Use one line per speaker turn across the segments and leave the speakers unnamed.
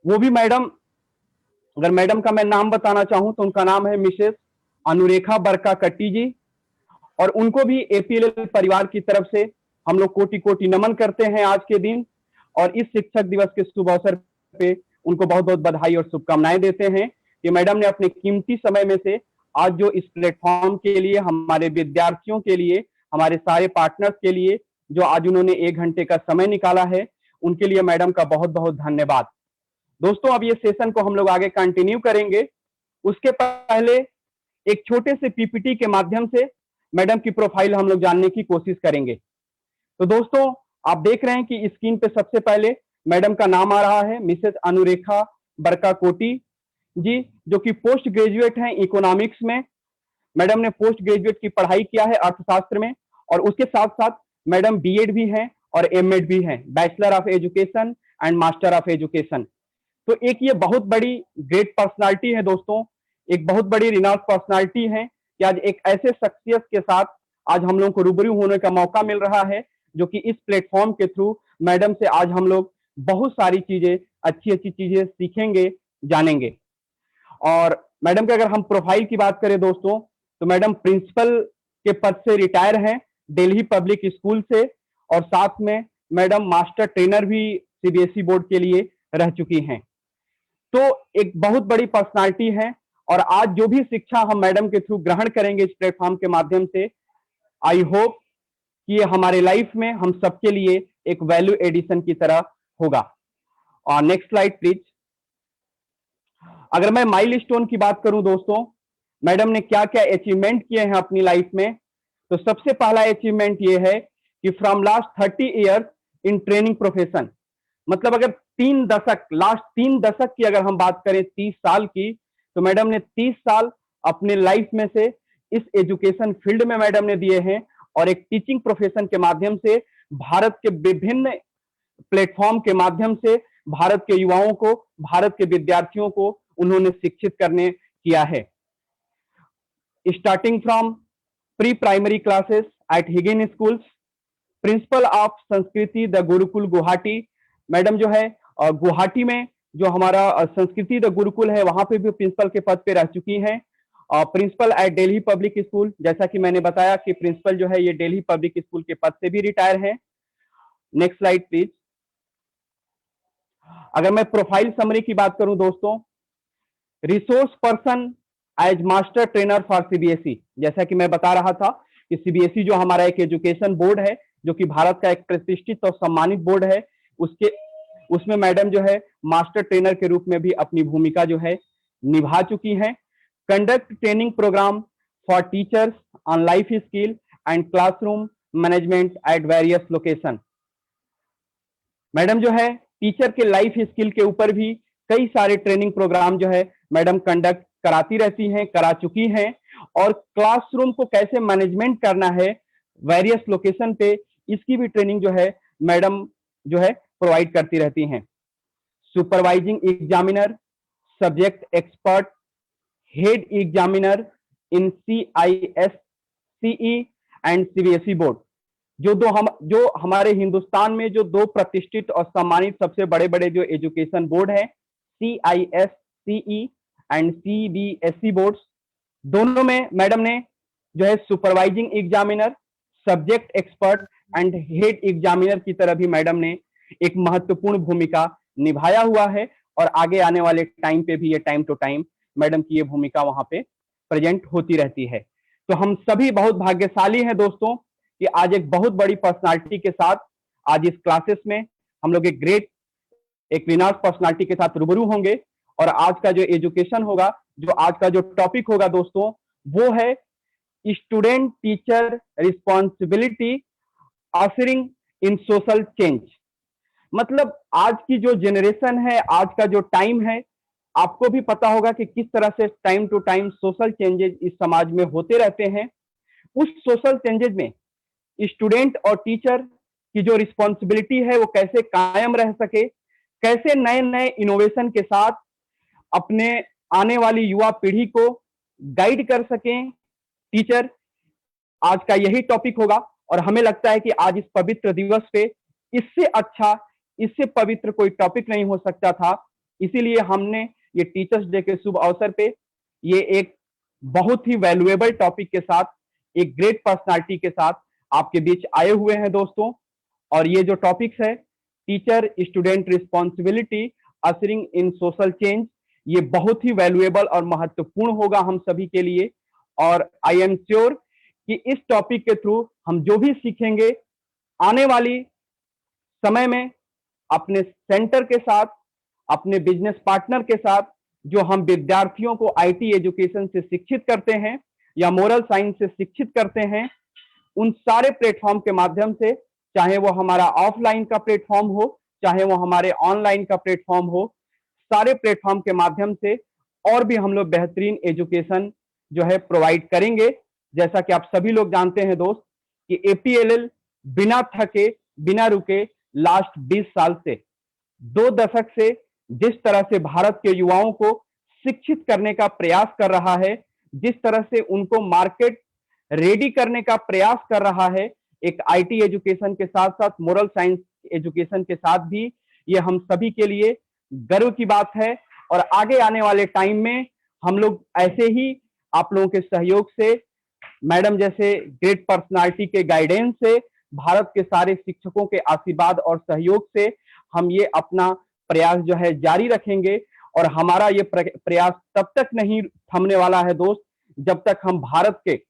वो भी मैडम, अगर मैडम का मैं नाम बताना चाहूं तो उनका नाम है मिसेस अनुरेखा बरका कट्टी जी। और उनको भी एपीएलएल परिवार की तरफ से हम लोग कोटि कोटि नमन करते हैं आज के दिन। और इस शिक्षक दिवस के शुभ अवसर पे उनको बहुत बहुत बधाई और शुभकामनाएं देते हैं कि मैडम ने अपने कीमती समय में से आज जो इस प्लेटफॉर्म के लिए, हमारे विद्यार्थियों के लिए, हमारे सारे पार्टनर्स के लिए जो आज उन्होंने 1 घंटे का समय निकाला है, उनके लिए मैडम का बहुत बहुत धन्यवाद। दोस्तों, अब ये सेशन को हम लोग आगे कंटिन्यू करेंगे। उसके पहले एक छोटे से पीपीटी के माध्यम से मैडम की प्रोफाइल हम लोग जानने की कोशिश करेंगे। तो दोस्तों, आप देख रहे हैं कि स्क्रीन पे सबसे पहले मैडम का नाम आ रहा है, मिसेस अनुरेखा बरका कोटी जी, जो कि पोस्ट ग्रेजुएट हैं इकोनॉमिक्स में। मैडम ने पोस्ट ग्रेजुएट की पढ़ाई किया है अर्थशास्त्र में, और उसके साथ साथ मैडम बीएड भी हैं और एमएड भी हैं, bachelor of education and master of education. तो एक ये बहुत बड़ी ग्रेट पर्सनालिटी है दोस्तों, एक बहुत बड़ी रिनाउंस पर्सनालिटी है कि आज एक ऐसे शख्सियत के साथ आज हम लोगों को रूबरू होने का मौका मिल रहा है, जो कि इस प्लेटफॉर्म के थ्रू मैडम से आज हम लोग बहुत सारी चीजें, अच्छी अच्छी चीजें सीखेंगे, जानेंगे। और मैडम के अगर हम प्रोफाइल की बात करें दोस्तों, तो मैडम प्रिंसिपल के पद से रिटायर हैं दिल्ली पब्लिक स्कूल से, और साथ में मैडम मास्टर ट्रेनर भी सीबीएसई बोर्ड के लिए रह चुकी हैं। तो एक बहुत बड़ी पर्सनालिटी है, और आज जो भी शिक्षा हम मैडम के थ्रू ग्रहण करेंगे इस प्लेटफॉर्म के माध्यम से, आई होप कि ये हमारे लाइफ में हम सबके लिए एक वैल्यू एडिशन की तरह होगा। और नेक्स्ट स्लाइड प्लीज। अगर मैं माइलस्टोन की बात करूं दोस्तों, मैडम ने क्या क्या अचीवमेंट किए हैं अपनी लाइफ में, तो सबसे पहला अचीवमेंट ये है कि from last 30 years in training profession, मतलब अगर 3 दशक, लास्ट 3 दशक की अगर हम बात करें 30 साल की, तो मैडम ने 30 साल अपने लाइफ में से इस एजुकेशन फील्ड में मैडम ने दिए हैं, और एक टीचिंग प्रोफेशन के माध्यम से भारत के विभिन्न प्लेटफॉर्म के माध्यम से भारत के युवाओं को, भारत के विद्यार्थियों को उन्होंने शिक्षित करने किया है। Starting from pre primary classes at Higgin schools, principal of Sanskriti the Gurukul Guwahati. Madam जो है गुवाहाटी में जो हमारा संस्कृति द गुरुकुल है, वहां पे भी प्रिंसिपल के पद पे रह चुकी हैं। Principal at Delhi Public School, जैसा कि मैंने बताया कि प्रिंसिपल जो है ये दिल्ली पब्लिक स्कूल के पद से भी रिटायर है। Next slide please. अगर मैं प्रोफाइल समरी की बात करूं दोस्तों, resource person as master trainer for CBSE, जैसा कि मैं बता रहा था कि सीबीएसई जो हमारा एक एजुकेशन बोर्ड है, जो कि भारत का एक प्रतिष्ठित और सम्मानित बोर्ड है, उसमें मैडम जो है मास्टर ट्रेनर के रूप में भी अपनी भूमिका जो है निभा चुकी हैं। Conduct training program for teachers on life skill and classroom management at various location. Madam जो है टीचर के लाइफ स्किल के ऊपर भी कई सारे ट्रेनिंग प्रोग्राम जो है मैडम कंडक्ट कराती रहती हैं, करा चुकी हैं, और क्लासरूम को कैसे मैनेजमेंट करना है वेरियस लोकेशन पे, इसकी भी ट्रेनिंग जो है मैडम जो है प्रोवाइड करती रहती हैं। Supervising examiner, subject expert, head examiner in CIS CE and CBSE board, जो हमारे हिंदुस्तान में जो 2 प्रतिष्ठित और सम्मानित सबसे बड़े बड़े जो एजुकेशन बोर्ड हैं, CIS CE and CBSE boards, दोनों में मैडम ने जो है supervising examiner, subject expert and head examiner की तरह भी मैडम ने एक महत्वपूर्ण भूमिका निभाया हुआ है, और आगे आने वाले टाइम पे भी ये टाइम टू टाइम मैडम की ये भूमिका वहां पे प्रेजेंट होती रहती है। तो हम सभी बहुत भाग्यशाली हैं दोस्तों कि आज एक बहुत बड़ी पर्सनालिटी के साथ आज इस क्लासेस में हम लोग एक रिनाउंस पर्सनालिटी के साथ रूबरू होंगे। और आज का जो एजुकेशन होगा, जो आज का जो टॉपिक होगा दोस्तों, वो है स्टूडेंट टीचर रिस्पॉन्सिबिलिटी ऑफरिंग इन सोशल चेंज। मतलब आज की जो जनरेशन है, आज का जो टाइम है, आपको भी पता होगा कि किस तरह से time to time social changes इस समाज में होते रहते हैं। उस सोशल चेंजेस में स्टूडेंट और टीचर की जो रिस्पॉन्सिबिलिटी है वो कैसे कायम रह सके, कैसे नए नए इनोवेशन के साथ अपने आने वाली युवा पीढ़ी को गाइड कर सकें टीचर, आज का यही टॉपिक होगा। और हमें लगता है कि आज इस पवित्र दिवस पे इससे अच्छा, इससे पवित्र कोई टॉपिक नहीं हो सकता था इसीलिए हमने ये टीचर्स डे के शुभ अवसर पे ये एक बहुत ही वैल्यूएबल टॉपिक के साथ, एक ग्रेट पर्सनालिटी के साथ आपके बीच आए हुए हैं दोस्तों। और ये जो टॉपिक्स है, टीचर स्टूडेंट रिस्पॉन्सिबिलिटी अशरिंग इन सोशल चेंज, ये बहुत ही वैल्यूएबल और महत्वपूर्ण होगा हम सभी के लिए। और आई एम श्योर कि इस टॉपिक के थ्रू हम जो भी सीखेंगे आने वाली समय में अपने सेंटर के साथ, अपने बिजनेस पार्टनर के साथ, जो हम विद्यार्थियों को आईटी एजुकेशन से शिक्षित करते हैं या मोरल साइंस से शिक्षित करते हैं, उन सारे प्लेटफॉर्म के माध्यम से, चाहे वो हमारा ऑफलाइन का प्लेटफॉर्म हो, चाहे वो हमारे ऑनलाइन का प्लेटफॉर्म हो, सारे प्लेटफॉर्म के माध्यम से और भी हम लोग बेहतरीन एजुकेशन जो है प्रोवाइड करेंगे। जैसा कि आप सभी लोग जानते हैं दोस्त कि एपीएलएल बिना थके, बिना रुके लास्ट 20 साल से, 2 दशक से जिस तरह से भारत के युवाओं को शिक्षित करने का प्रयास कर रहा है, जिस तरह से उनको मार्केट रेडी करने का प्रयास कर रहा है, एक आईटी एजुकेशन के साथ साथ मोरल साइंस एजुकेशन के साथ भी, ये हम सभी के लिए गर्व की बात है। और आगे आने वाले टाइम में हम लोग ऐसे ही आप लोगों के सहयोग से, मैडम जैसे ग्रेट पर्सनालिटी के गाइडेंस से, भारत के सारे शिक्षकों के आशीर्वाद और सहयोग से हम ये अपना प्रयास जो है जारी रखेंगे। और हमारा ये प्रयास तब तक नहीं थमने वाला है दोस्त, जब तक हम भारत के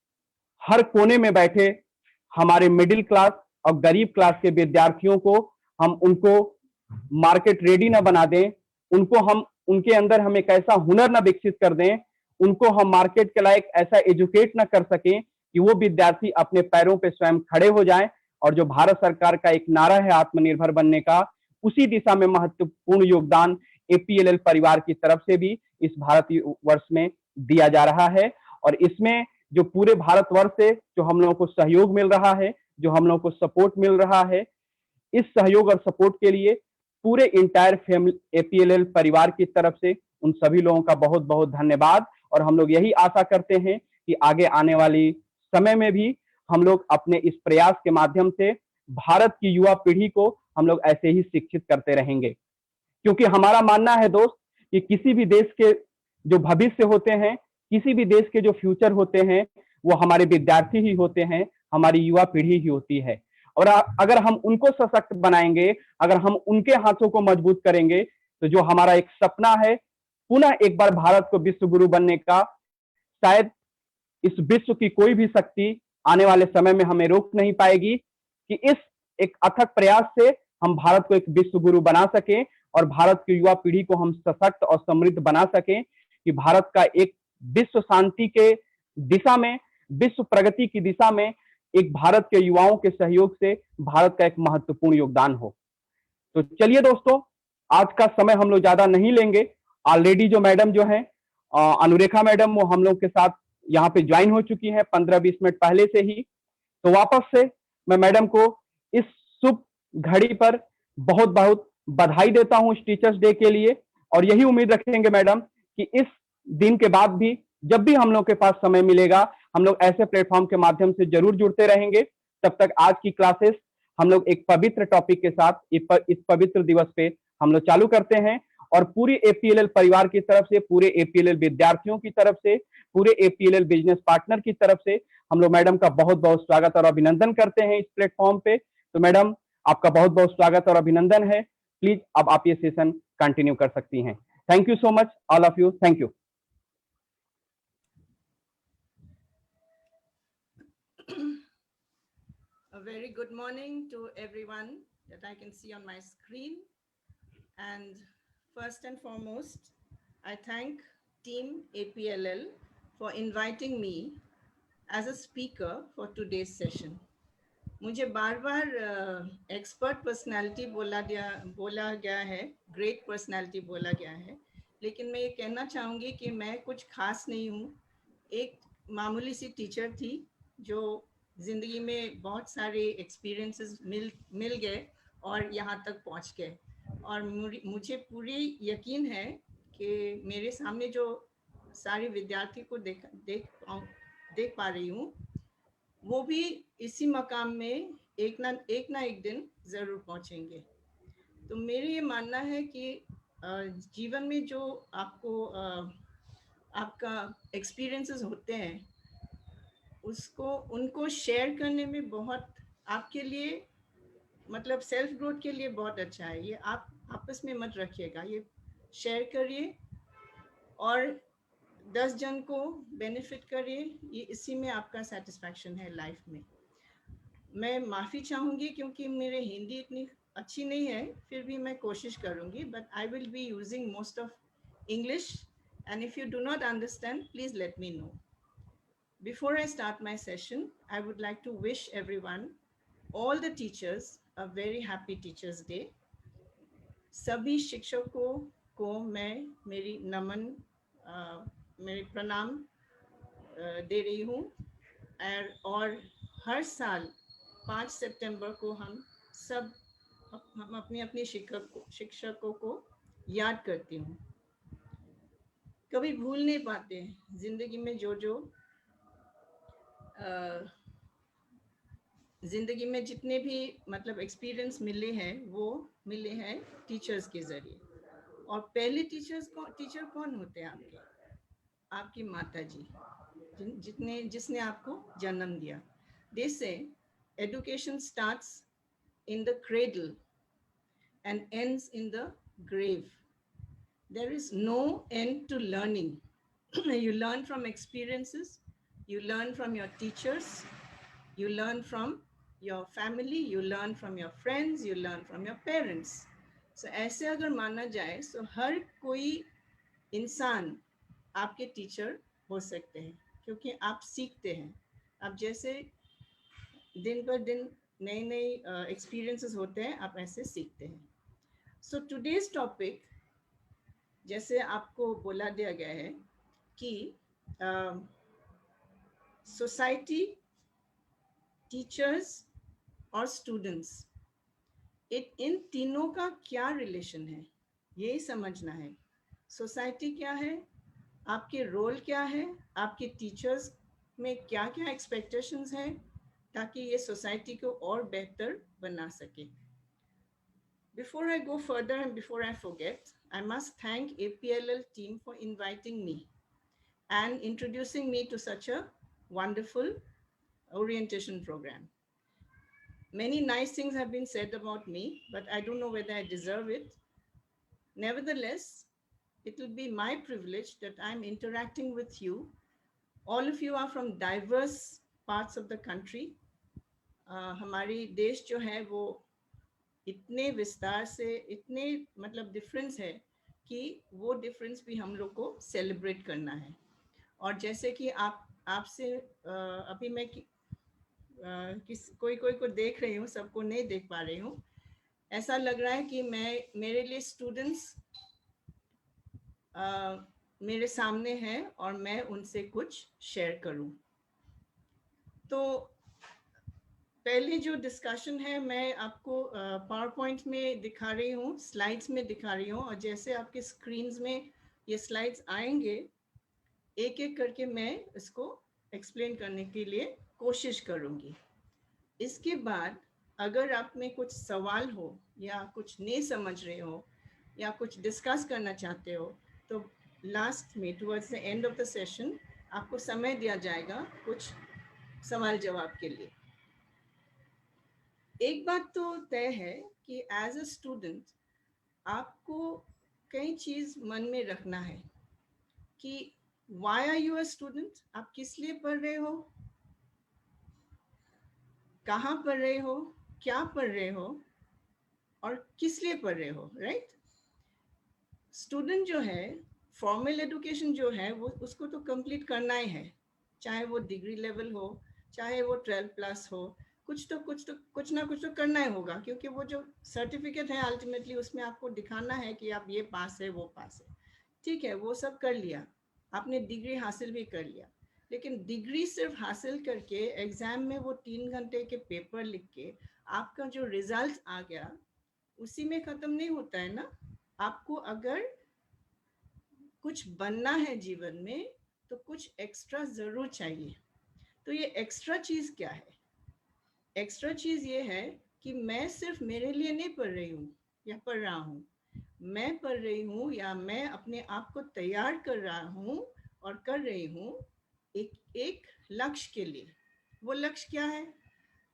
हर कोने में बैठे हमारे मिडिल क्लास और गरीब क्लास के विद्यार्थियों को हम उनको मार्केट रेडी ना बना दें, उनको हम उनके अंदर हम एक ऐसा हुनर ना विकसित कर दें, उनको हम मार्केट के लायक ऐसा एजुकेट ना कर सकें कि वो विद्यार्थी अपने पैरों पे स्वयं खड़े हो जाएं। और जो भारत सरकार का एक नारा है आत्मनिर्भर बनने का, उसी दिशा में महत्वपूर्ण योगदान एपीएलएल परिवार की तरफ से भी इस भारत वर्ष में दिया जा रहा है। और इसमें जो पूरे भारतवर्ष से जो हम लोगों को सहयोग मिल रहा है, जो हम लोगों को सपोर्ट मिल रहा है, इस सहयोग और सपोर्ट के लिए पूरे इंटायर फैमिली एपीएलएल परिवार की तरफ से उन सभी लोगों का बहुत बहुत धन्यवाद। और हम लोग यही आशा करते हैं कि आगे आने वाली समय में भी हम लोग अपने इस प्रयास के माध्यम से भारत की युवा पीढ़ी को हम लोग ऐसे ही शिक्षित करते रहेंगे। क्योंकि हमारा मानना है दोस्त कि किसी भी देश के जो भविष्य होते हैं, किसी भी देश के जो फ्यूचर होते हैं, वो हमारे विद्यार्थी ही होते हैं, हमारी युवा पीढ़ी ही होती है। और अगर हम उनको सशक्त बनाएंगे, अगर हम उनके हाथों को मजबूत करेंगे, तो जो हमारा एक सपना है पुनः एक बार भारत को विश्व गुरु बनने का, शायद इस विश्व की कोई भी शक्ति आने वाले समय में हमें रोक नहीं पाएगी कि इस एक अथक प्रयास से हम भारत को एक विश्व गुरु बना सकें और भारत की युवा पीढ़ी को हम सशक्त और समृद्ध बना सकें, कि भारत का एक विश्व शांति के दिशा में, विश्व प्रगति की दिशा में एक भारत के युवाओं के सहयोग से भारत का एक महत्वपूर्ण योगदान हो। तो चलिए दोस्तों, आज का समय हम लोग ज्यादा नहीं लेंगे। ऑलरेडी जो मैडम जो है अनुरेखा मैडम, वो हम लोग के साथ यहाँ पे ज्वाइन हो चुकी है 15-20 मिनट पहले से ही। तो वापस से मैं मैडम को इस शुभ घड़ी पर बहुत बहुत बधाई देता हूँ इस टीचर्स डे के लिए। और यही उम्मीद रखेंगे मैडम कि इस दिन के बाद भी जब भी हम लोग के पास समय मिलेगा, हम लोग ऐसे प्लेटफॉर्म के माध्यम से जरूर जुड़ते रहेंगे। तब तक आज की क्लासेस हम लोग एक पवित्र टॉपिक के साथ इस पवित्र दिवस पे हम लोग चालू करते हैं। और पूरी एपीएलएल परिवार की तरफ से, पूरे एपीएलएल विद्यार्थियों की तरफ से, पूरे एपीएलएल बिजनेस पार्टनर की तरफ से हम लोग मैडम का बहुत बहुत स्वागत और अभिनंदन करते हैं इस प्लेटफॉर्म पे। तो मैडम, आपका बहुत बहुत स्वागत और अभिनंदन है। प्लीज अब आप ये सेशन कंटिन्यू कर सकती हैं। Thank you so much all of you. Thank you.
A very good morning to everyone that I can see on my screen. And first and foremost, I thank Team APLL for inviting me as a speaker for today's session. मुझे बार बार expert personality बोला गया है, great personality बोला गया है, लेकिन मैं ये कहना चाहूँगी कि मैं कुछ खास नहीं हूँ। एक मामूली सी टीचर थी जो ज़िंदगी में बहुत सारे एक्सपीरियंसेस मिल गए और यहाँ तक पहुँच गए। और मुझे पूरी यकीन है कि मेरे सामने जो सारे विद्यार्थी को देख पा रही हूँ, वो भी इसी मकाम में एक ना एक दिन ज़रूर पहुँचेंगे। तो मेरे ये मानना है कि जीवन में जो आपको आपका एक्सपीरियंसेस होते हैं उसको उनको शेयर करने में बहुत आपके लिए मतलब सेल्फ ग्रोथ के लिए बहुत अच्छा है। ये आप आपस में मत रखिएगा, ये शेयर करिए और 10 जन को बेनिफिट करिए। ये इसी में आपका सेटिस्फैक्शन है लाइफ में। मैं माफ़ी चाहूँगी क्योंकि मेरे हिंदी इतनी अच्छी नहीं है, फिर भी मैं कोशिश करूँगी, but I will be using most of English and if you do not understand please let me know. Before I start my session, I would like to wish everyone, all the teachers, a very happy Teachers Day. सभी शिक्षकों को मैं मेरी नमन मेरी प्रणाम दे रही हूँ। और हर साल 5 सितंबर को हम सब हम अपनी अपनी शिक्षकों को याद करती हूँ। कभी भूल नहीं पाते हैं जिंदगी में जो ज़िंदगी में जितने भी मतलब एक्सपीरियंस मिले हैं वो मिले हैं टीचर्स के ज़रिए। और पहले टीचर कौन होते हैं आपके? आपकी माता जी, जिसने आपको जन्म दिया। दे से education starts in the cradle and ends in the grave. There is no end to learning. You learn from experiences, you learn from your teachers, you learn from your family, you learn from your friends, you learn from your parents. So ऐसे अगर माना जाए तो हर कोई इंसान आपके teacher हो सकते हैं क्योंकि आप सीखते हैं। आप जैसे दिन पर दिन नए नए एक्सपीरियंसेस होते हैं, आप ऐसे सीखते हैं। सो टुडेज टॉपिक, जैसे आपको बोला दिया गया है कि सोसाइटी, टीचर्स और स्टूडेंट्स, इन तीनों का क्या रिलेशन है, यही समझना है। सोसाइटी क्या है, आपके रोल क्या है, आपके टीचर्स में क्या क्या एक्सपेक्टेशंस हैं ताकि ये सोसाइटी को और बेहतर बना सके। Before I go further and before I forget, I must thank APLL team for inviting me and introducing me to such a wonderful orientation program. Many nice things have been said about me, but I don't know whether I deserve it. Nevertheless, it will be my privilege that I'm interacting with you. All of you are from diverse parts of the country. हमारी देश जो है वो इतने विस्तार से, इतने मतलब डिफरेंस है कि वो डिफरेंस भी हम लोग को सेलिब्रेट करना है। और जैसे कि आपसे अभी मैं कोई को देख रही हूँ, सबको नहीं देख पा रही हूँ। ऐसा लग रहा है कि मेरे लिए स्टूडेंट्स मेरे सामने हैं और मैं उनसे कुछ शेयर करूँ। तो पहले जो डिस्कशन है मैं आपको पावर पॉइंट में दिखा रही हूँ, स्लाइड्स में दिखा रही हूँ, और जैसे आपके स्क्रीन्स में ये स्लाइड्स आएंगे एक एक करके मैं इसको एक्सप्लेन करने के लिए कोशिश करूँगी। इसके बाद अगर आप में कुछ सवाल हो या कुछ नहीं समझ रहे हो या कुछ डिस्कस करना चाहते हो तो लास्ट में towards the end of the session आपको समय दिया जाएगा कुछ सवाल जवाब के लिए। एक बात तो तय है कि एज अ स्टूडेंट आपको कई चीज़ मन में रखना है कि why are you a student, आप किस लिए पढ़ रहे हो, कहाँ पढ़ रहे हो, क्या पढ़ रहे हो और किस लिए पढ़ रहे हो, राइट? स्टूडेंट जो है, फॉर्मल एजुकेशन जो है वो उसको तो कंप्लीट करना ही है, चाहे वो डिग्री लेवल हो, चाहे वो 12+ हो, कुछ ना कुछ तो करना ही होगा क्योंकि वो जो सर्टिफिकेट है अल्टीमेटली उसमें आपको दिखाना है कि आप ये पास है वो पास है। ठीक है, वो सब कर लिया, आपने डिग्री हासिल भी कर लिया, लेकिन डिग्री सिर्फ हासिल करके एग्जाम में वो 3 घंटे के पेपर लिख के आपका जो रिजल्ट आ गया उसी में ख़त्म नहीं होता है ना। आपको अगर कुछ बनना है जीवन में तो कुछ एक्स्ट्रा ज़रूर चाहिए। तो ये एक्स्ट्रा चीज़ क्या है? एक्स्ट्रा चीज़ ये है कि मैं सिर्फ मेरे लिए नहीं पढ़ रही हूँ या पढ़ रहा हूँ, मैं पढ़ रही हूँ या मैं अपने आप को तैयार कर रहा हूँ और कर रही हूँ एक लक्ष्य के लिए। वो लक्ष्य क्या है?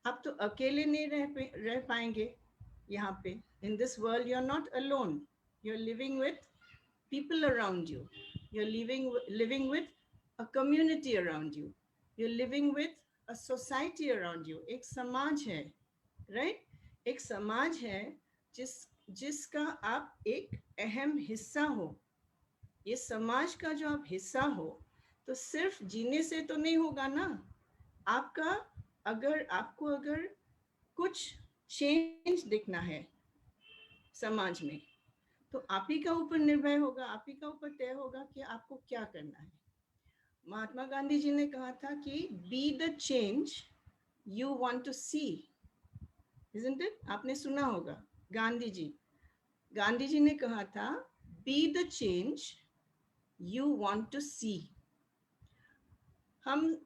आप तो अकेले नहीं रह पाएंगे यहाँ पे। In this world you are not alone, you are living with people around you, you're living with a community around you, you're living with a society around you। एक समाज है, राइट? एक समाज है जिसका आप एक अहम हिस्सा हो। ये समाज का जो आप हिस्सा हो, तो सिर्फ जीने से तो नहीं होगा ना। आपका आपको अगर कुछ चेंज दिखना है समाज में, तो आप ही का ऊपर निर्भर होगा, आप ही का ऊपर तय होगा कि आपको क्या करना है। महात्मा गांधी जी ने कहा था कि be the change you want to see, isn't it? आपने सुना होगा, गांधी जी ने कहा था be the change you want to see. हम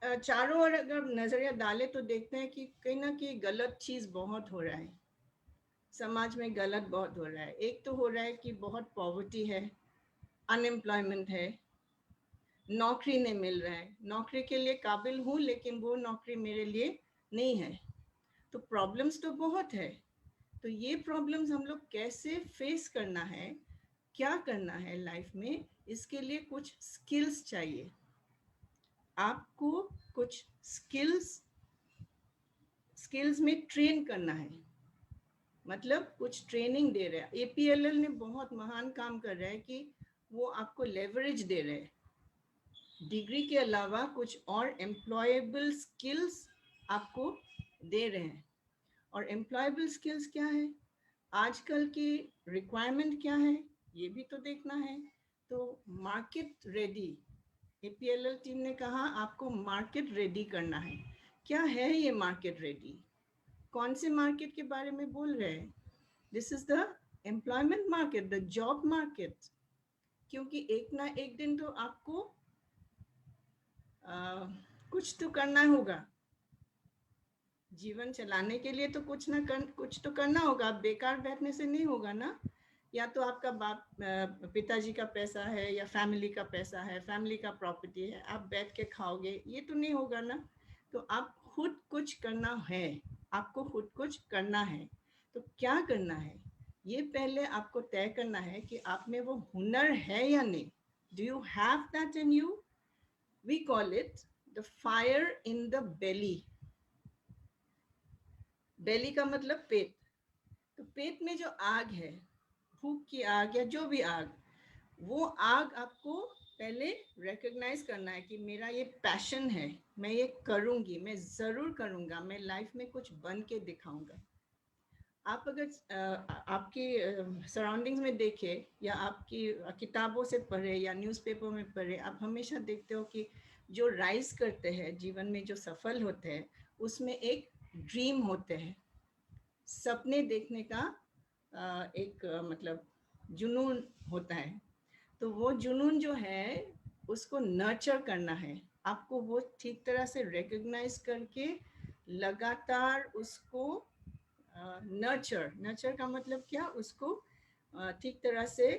चारों ओर अगर नजरिया डाले तो देखते हैं कि कहीं ना कहीं गलत चीज बहुत हो रहा है समाज में, गलत बहुत हो रहा है। एक तो हो रहा है कि बहुत पॉवर्टी है, अनएम्प्लॉयमेंट है, नौकरी नहीं मिल रहा है, नौकरी के लिए काबिल हूँ लेकिन वो नौकरी मेरे लिए नहीं है। तो प्रॉब्लम्स तो बहुत है। तो ये प्रॉब्लम्स हम लोग कैसे फेस करना है, क्या करना है लाइफ में, इसके लिए कुछ स्किल्स चाहिए। आपको कुछ स्किल्स में ट्रेन करना है, मतलब कुछ ट्रेनिंग दे रहा है। APLL ने बहुत महान काम कर रहा है कि वो आपको लेवरेज दे रहे हैं, डिग्री के अलावा कुछ और एम्प्लॉयबल स्किल्स आपको दे रहे हैं। और एम्प्लॉयबल स्किल्स क्या है, आजकल की रिक्वायरमेंट क्या है, ये भी तो देखना है। तो मार्केट रेडी, APLL टीम ने कहा आपको मार्केट रेडी करना है। क्या है ये मार्केट रेडी? कौन से मार्केट के बारे में बोल रहे हैं? This is the employment market, the job market. क्योंकि एक ना एक दिन तो आपको कुछ तो करना होगा, जीवन चलाने के लिए तो कुछ तो करना होगा। आप बेकार बैठने से नहीं होगा ना। या तो आपका पिताजी का पैसा है या फैमिली का पैसा है, फैमिली का प्रॉपर्टी है, आप बैठ के खाओगे, ये तो नहीं होगा ना। तो आप खुद कुछ करना है, आपको खुद कुछ करना है। तो क्या करना है, ये पहले आपको तय करना है कि आप में वो हुनर है या नहीं। Do you have that in you? We call it the fire in the belly. Belly का मतलब पेट। तो पेट में जो आग है, भूख की आग या जो भी आग, वो आग आपको पहले रिकॉग्नाइज करना है कि मेरा ये पैशन है, मैं ये करूंगी, मैं जरूर करूंगा, मैं लाइफ में कुछ बन के दिखाऊंगा। आप अगर आपकी सराउंडिंग्स में देखें या आपकी किताबों से पढ़े या न्यूज़पेपर में पढ़े, आप हमेशा देखते हो कि जो राइज करते हैं जीवन में, जो सफल होते हैं, उसमें एक ड्रीम होते हैं, सपने देखने का एक मतलब जुनून होता है। तो वो जुनून जो है उसको नर्चर करना है आपको, वो ठीक तरह से रिकॉग्नाइज करके लगातार उसको नर्चर का मतलब क्या, उसको ठीक तरह से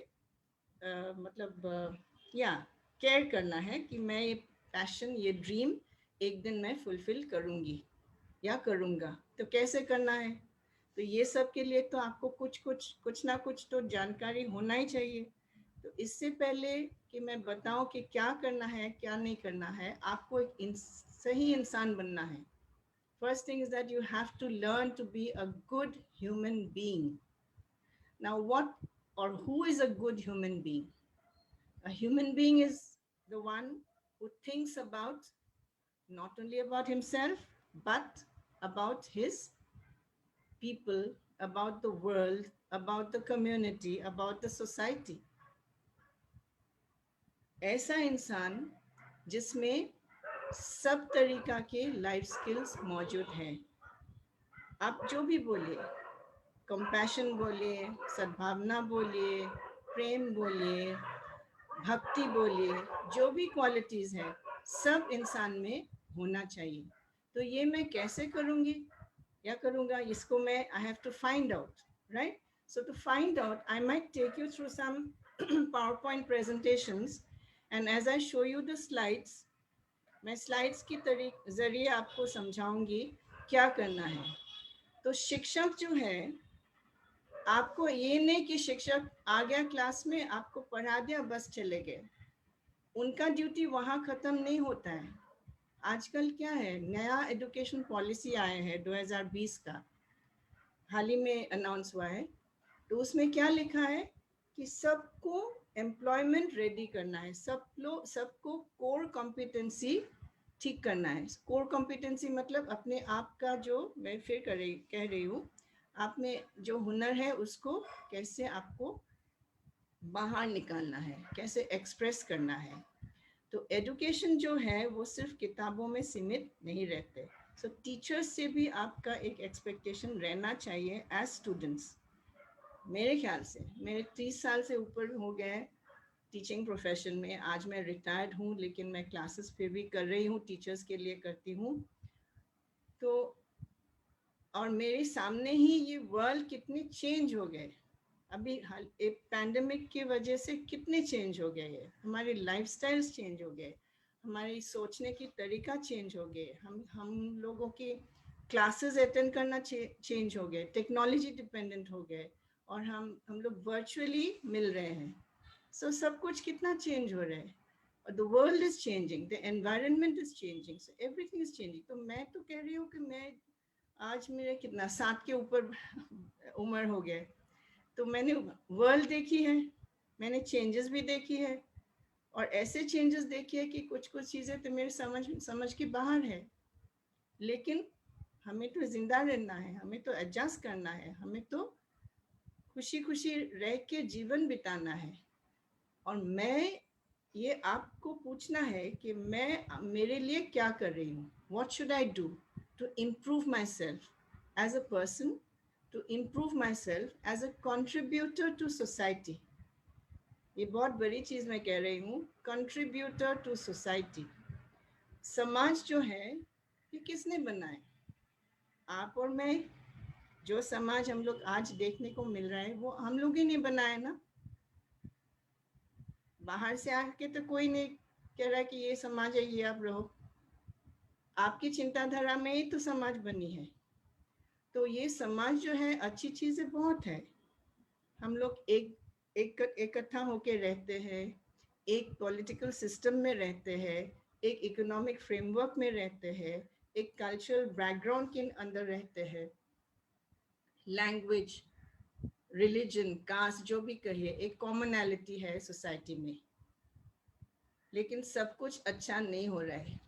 मतलब या केयर करना है कि मैं ये पैशन, ये ड्रीम एक दिन मैं फुलफिल करूँगी या करूँगा। तो कैसे करना है? तो ये सब के लिए तो आपको कुछ ना कुछ तो जानकारी होना ही चाहिए। तो इससे पहले कि मैं बताऊं कि क्या करना है क्या नहीं करना है, आपको एक सही इंसान बनना है। First thing is that you have to learn to be a good human being. Now what or who is a good human being? A human being is the one who thinks about not only about himself but about his people, about the world, about the community, about the society. ऐसा इंसान जिसमें सब तरीका के life skills मौजूद हैं। आप जो भी बोलिए, कंपैशन बोलिए, सद्भावना बोलिए, प्रेम बोलिए, भक्ति बोलिए, जो भी क्वालिटीज हैं सब इंसान में होना चाहिए। तो ये मैं कैसे करूँगी या करूँगा, इसको मैं I have to find out, right? So to find out, I might take you through some PowerPoint presentations, and as I show you the slides, मैं स्लाइड्स की जरिए आपको समझाऊंगी क्या करना है. तो शिक्षक जो है, आपको ये नहीं कि शिक्षक आ गया क्लास में, आपको पढ़ा दिया, बस चले गए. उनका ड्यूटी वहाँ खत्म नहीं होता है. आजकल क्या है, नया एजुकेशन पॉलिसी आया है 2020 का, हाल ही में अनाउंस हुआ है. तो उसमें क्या लिखा है कि सबको एम्प्लॉयमेंट रेडी करना है, सबको कोर कॉम्पिटेंसी ठीक करना है. कोर कॉम्पिटेंसी मतलब अपने आप का जो, मैं फिर कह रही हूँ, आप में जो हुनर है उसको कैसे आपको बाहर निकालना है, कैसे एक्सप्रेस करना है. तो एजुकेशन जो है वो सिर्फ किताबों में सीमित नहीं रहते. सो टीचर्स से भी आपका एक एक्सपेक्टेशन रहना चाहिए एज स्टूडेंट्स. मेरे ख्याल से मेरे 30 साल से ऊपर हो गए टीचिंग प्रोफेशन में. आज मैं रिटायर्ड हूँ, लेकिन मैं क्लासेस फिर भी कर रही हूँ, टीचर्स के लिए करती हूँ. तो और मेरे सामने ही ये वर्ल्ड कितने चेंज हो गए. अभी एक पैंडेमिक की वजह से कितने चेंज हो गए है. हमारे लाइफस्टाइल्स चेंज हो गए, हमारी सोचने की तरीका चेंज हो गए, हम लोगों की क्लासेस अटेंड करना चेंज हो गए, टेक्नोलॉजी डिपेंडेंट हो गए, और हम लोग वर्चुअली मिल रहे हैं. सो सब कुछ कितना चेंज हो रहा है. The world is changing, the environment is changing, so everything is changing. तो मैं तो कह रही हूँ कि मैं आज मेरे कितना 7 के ऊपर उम्र हो गया, तो मैंने वर्ल्ड देखी है, मैंने चेंजेस भी देखी है, और ऐसे चेंजेस देखी है कि कुछ चीज़ें तो मेरे समझ के बाहर है. लेकिन हमें तो जिंदा रहना है, हमें तो एडजस्ट करना है, हमें तो खुशी खुशी रह के जीवन बिताना है. और मैं ये आपको पूछना है कि मैं मेरे लिए क्या कर रही हूँ. What should I do to improve myself as a person, to improve myself as a contributor to society. ये बहुत बड़ी चीज़ मैं कह रही हूँ, कंट्रीब्यूटर टू सोसाइटी. समाज जो है ये किसने बनाए, आप और मैं. जो समाज हम लोग आज देखने को मिल रहा है वो हम लोग ही नहीं बनाए ना. बाहर से आके तो कोई नहीं कह रहा कि ये समाज है, ये आप रहो. आपकी चिंताधारा में ही तो समाज बनी है. तो ये समाज जो है, अच्छी चीज़ें बहुत है. हम लोग इकट्ठा होके रहते हैं, एक पॉलिटिकल सिस्टम में रहते हैं, एक इकोनॉमिक फ्रेमवर्क में रहते हैं, एक कल्चरल बैकग्राउंड के अंदर रहते हैं. लैंग्वेज, रिलीजन, कास्ट, जो भी कहिए, एक कॉमनैलिटी है सोसाइटी में. लेकिन सब कुछ अच्छा नहीं हो रहा है.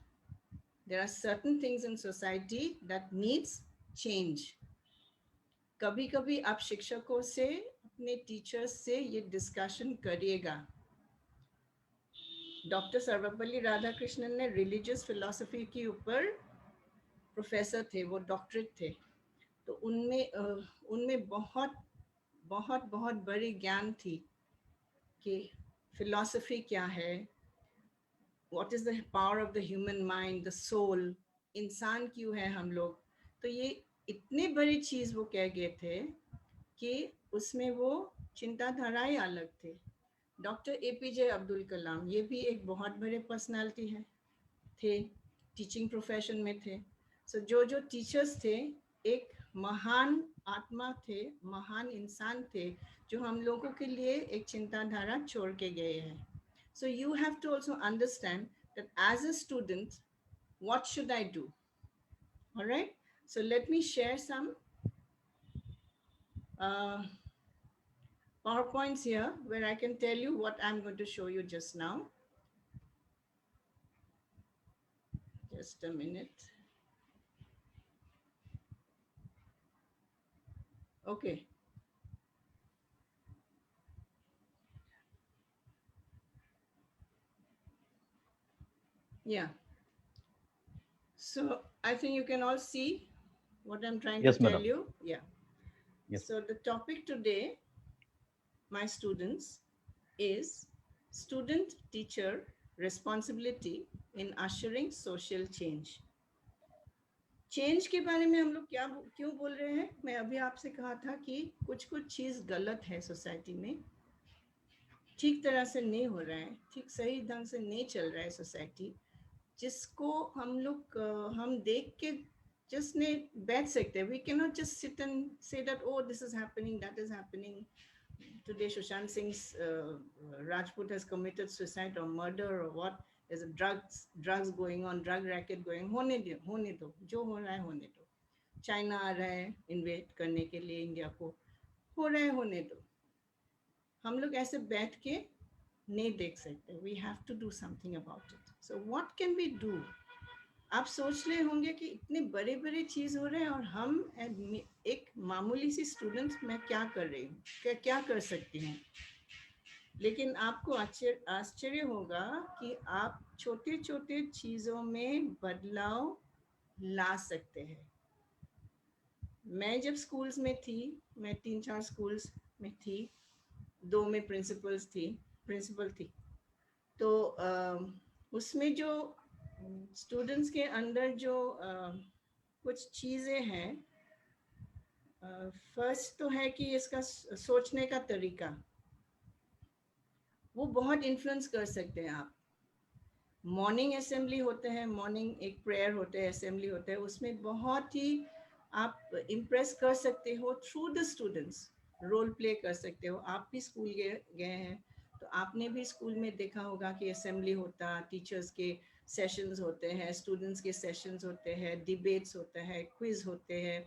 There are certain things in society that needs change. कभी कभी आप शिक्षकों से, अपने टीचर्स से ये डिस्कशन करिएगा. डॉक्टर सर्वपल्ली राधाकृष्णन ने रिलीजियस फिलॉसफी के ऊपर प्रोफेसर थे, वो डॉक्टरेट थे. तो उनमें बहुत बहुत बहुत बड़ी ज्ञान थी कि फिलॉसफी क्या है, what is the power of the human mind, the soul, इंसान क्यों है हम लोग. तो ये इतनी बड़ी चीज़ वो कह गए थे कि उसमें वो चिंताधाराएं अलग थे. डॉक्टर APJ अब्दुल कलाम, ये भी एक बहुत बड़े पर्सनालिटी थे, टीचिंग प्रोफेशन में थे. सो जो टीचर्स थे, एक महान आत्मा थे, महान इंसान थे, जो हम लोगों के लिए एक चिंताधारा छोड़ के गए हैं. So you have to also understand that as a student what should I do? All right, so let me share some uh, PowerPoints here where I can tell you what I'm going to show you just now. Just a minute. Okay. Yeah. So I think you can all see what I'm trying
Yes,
to tell
madam.
you. Yeah.
Yes.
So the topic today, my students, is student teacher responsibility in ushering social change. Change के बारे में हम लोग क्यों बोल रहे हैं? मैं अभी आपसे कहा था कि कुछ चीज गलत है सोसाइटी में, ठीक तरह से नहीं हो रहा है, ठीक सही ढंग से नहीं चल रहा है सोसाइटी, जिसको हम देख के जस्ट नहीं बैठ सकते. We can not just sit and say that oh this is happening, that is happening. Today Sushant Singh's Rajput has committed suicide or murder or what. There's a drugs going on, drug racket going. होने दो, जो हो रहा है होने दो. China आ रहा है इन्वेट करने के लिए इंडिया को, हो रहा है होने दो. हम लोग ऐसे बैठ के नहीं देख सकते. We have to do something about it. So what can we do? आप सोच रहे होंगे कि इतने बड़े बड़े चीज़ हो रहे हैं और हम एक मामूली सी स्टूडेंट मैं क्या कर रही हूँ, क्या कर सकती हूँ. लेकिन आपको आश्चर्य होगा कि आप छोटे छोटे चीज़ों में बदलाव ला सकते हैं. मैं जब स्कूल्स में थी, मैं 3-4 स्कूल्स में थी, 2 में प्रिंसिपल थी. तो उसमें जो स्टूडेंट्स के अंदर जो कुछ चीज़ें हैं, फर्स्ट तो है कि इसका सोचने का तरीका, वो बहुत इन्फ्लुएंस कर सकते हैं आप. मॉर्निंग असेंबली होते हैं, मॉर्निंग एक प्रेयर होते हैं, असेंबली होते हैं, उसमें बहुत ही आप इम्प्रेस कर सकते हो through the students. Role play कर सकते हो. आप भी स्कूल गए हैं तो आपने भी स्कूल में देखा होगा कि असेंबली होता, टीचर्स के सेशंस होते हैं, स्टूडेंट्स के सेशंस होते हैं, डिबेट्स होते हैं, क्विज होते हैं,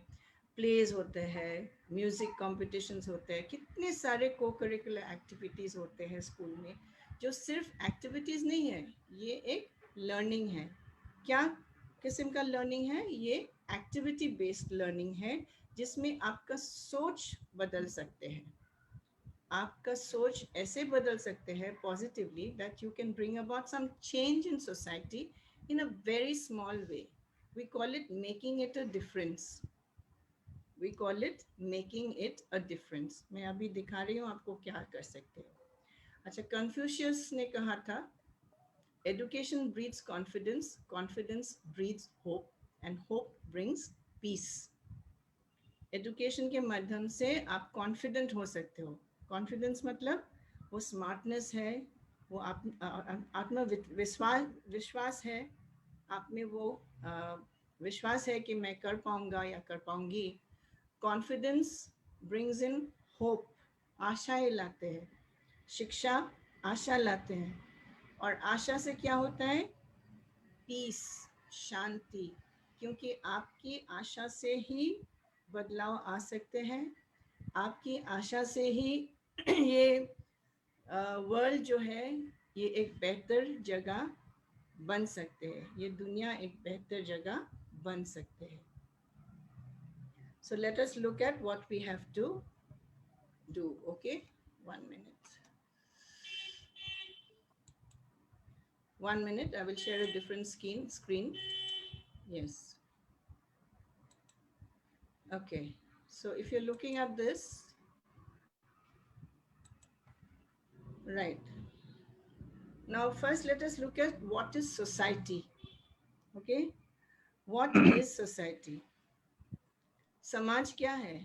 प्लेज होते हैं, म्यूज़िक कॉम्पिटिशन्स होते हैं, कितने सारे को करिकुलर एक्टिविटीज़ होते हैं स्कूल में, जो सिर्फ एक्टिविटीज़ नहीं है, ये एक लर्निंग है. क्या किस्म का लर्निंग है? ये एक्टिविटी बेस्ड लर्निंग है, जिसमें आपका सोच बदल सकते हैं. आपका सोच ऐसे बदल सकते हैं positively that you can bring about some change in society in a very small way. We call it making it a difference. We call it making it a difference. मैं अभी दिखा रही हूँ आपको क्या कर सकते हो. अच्छा, कन्फ्यूशियस ने कहा था, education breeds confidence, confidence breeds hope, and hope brings peace. Education के माध्यम से आप कॉन्फिडेंट हो सकते हो. कॉन्फिडेंस मतलब वो स्मार्टनेस है, वो विश्वास है आप में, वो विश्वास है कि मैं कर पाऊंगा या कर पाऊंगी. कॉन्फिडेंस ब्रिंग्स इन होप, आशाएं लाते हैं. शिक्षा आशा लाते हैं, और आशा से क्या होता है? पीस, शांति. क्योंकि आपकी आशा से ही बदलाव आ सकते हैं. आपकी आशा से ही ये वर्ल्ड जो है, ये एक बेहतर जगह बन सकते हैं. ये दुनिया एक बेहतर जगह बन सकते हैं. So let us look at what we have to do. Okay, 1 minute. 1 minute. I will share a different screen. Yes. Okay. So if you're looking at this, right. Now first let us look at what is society. Okay. What is society? समाज क्या है?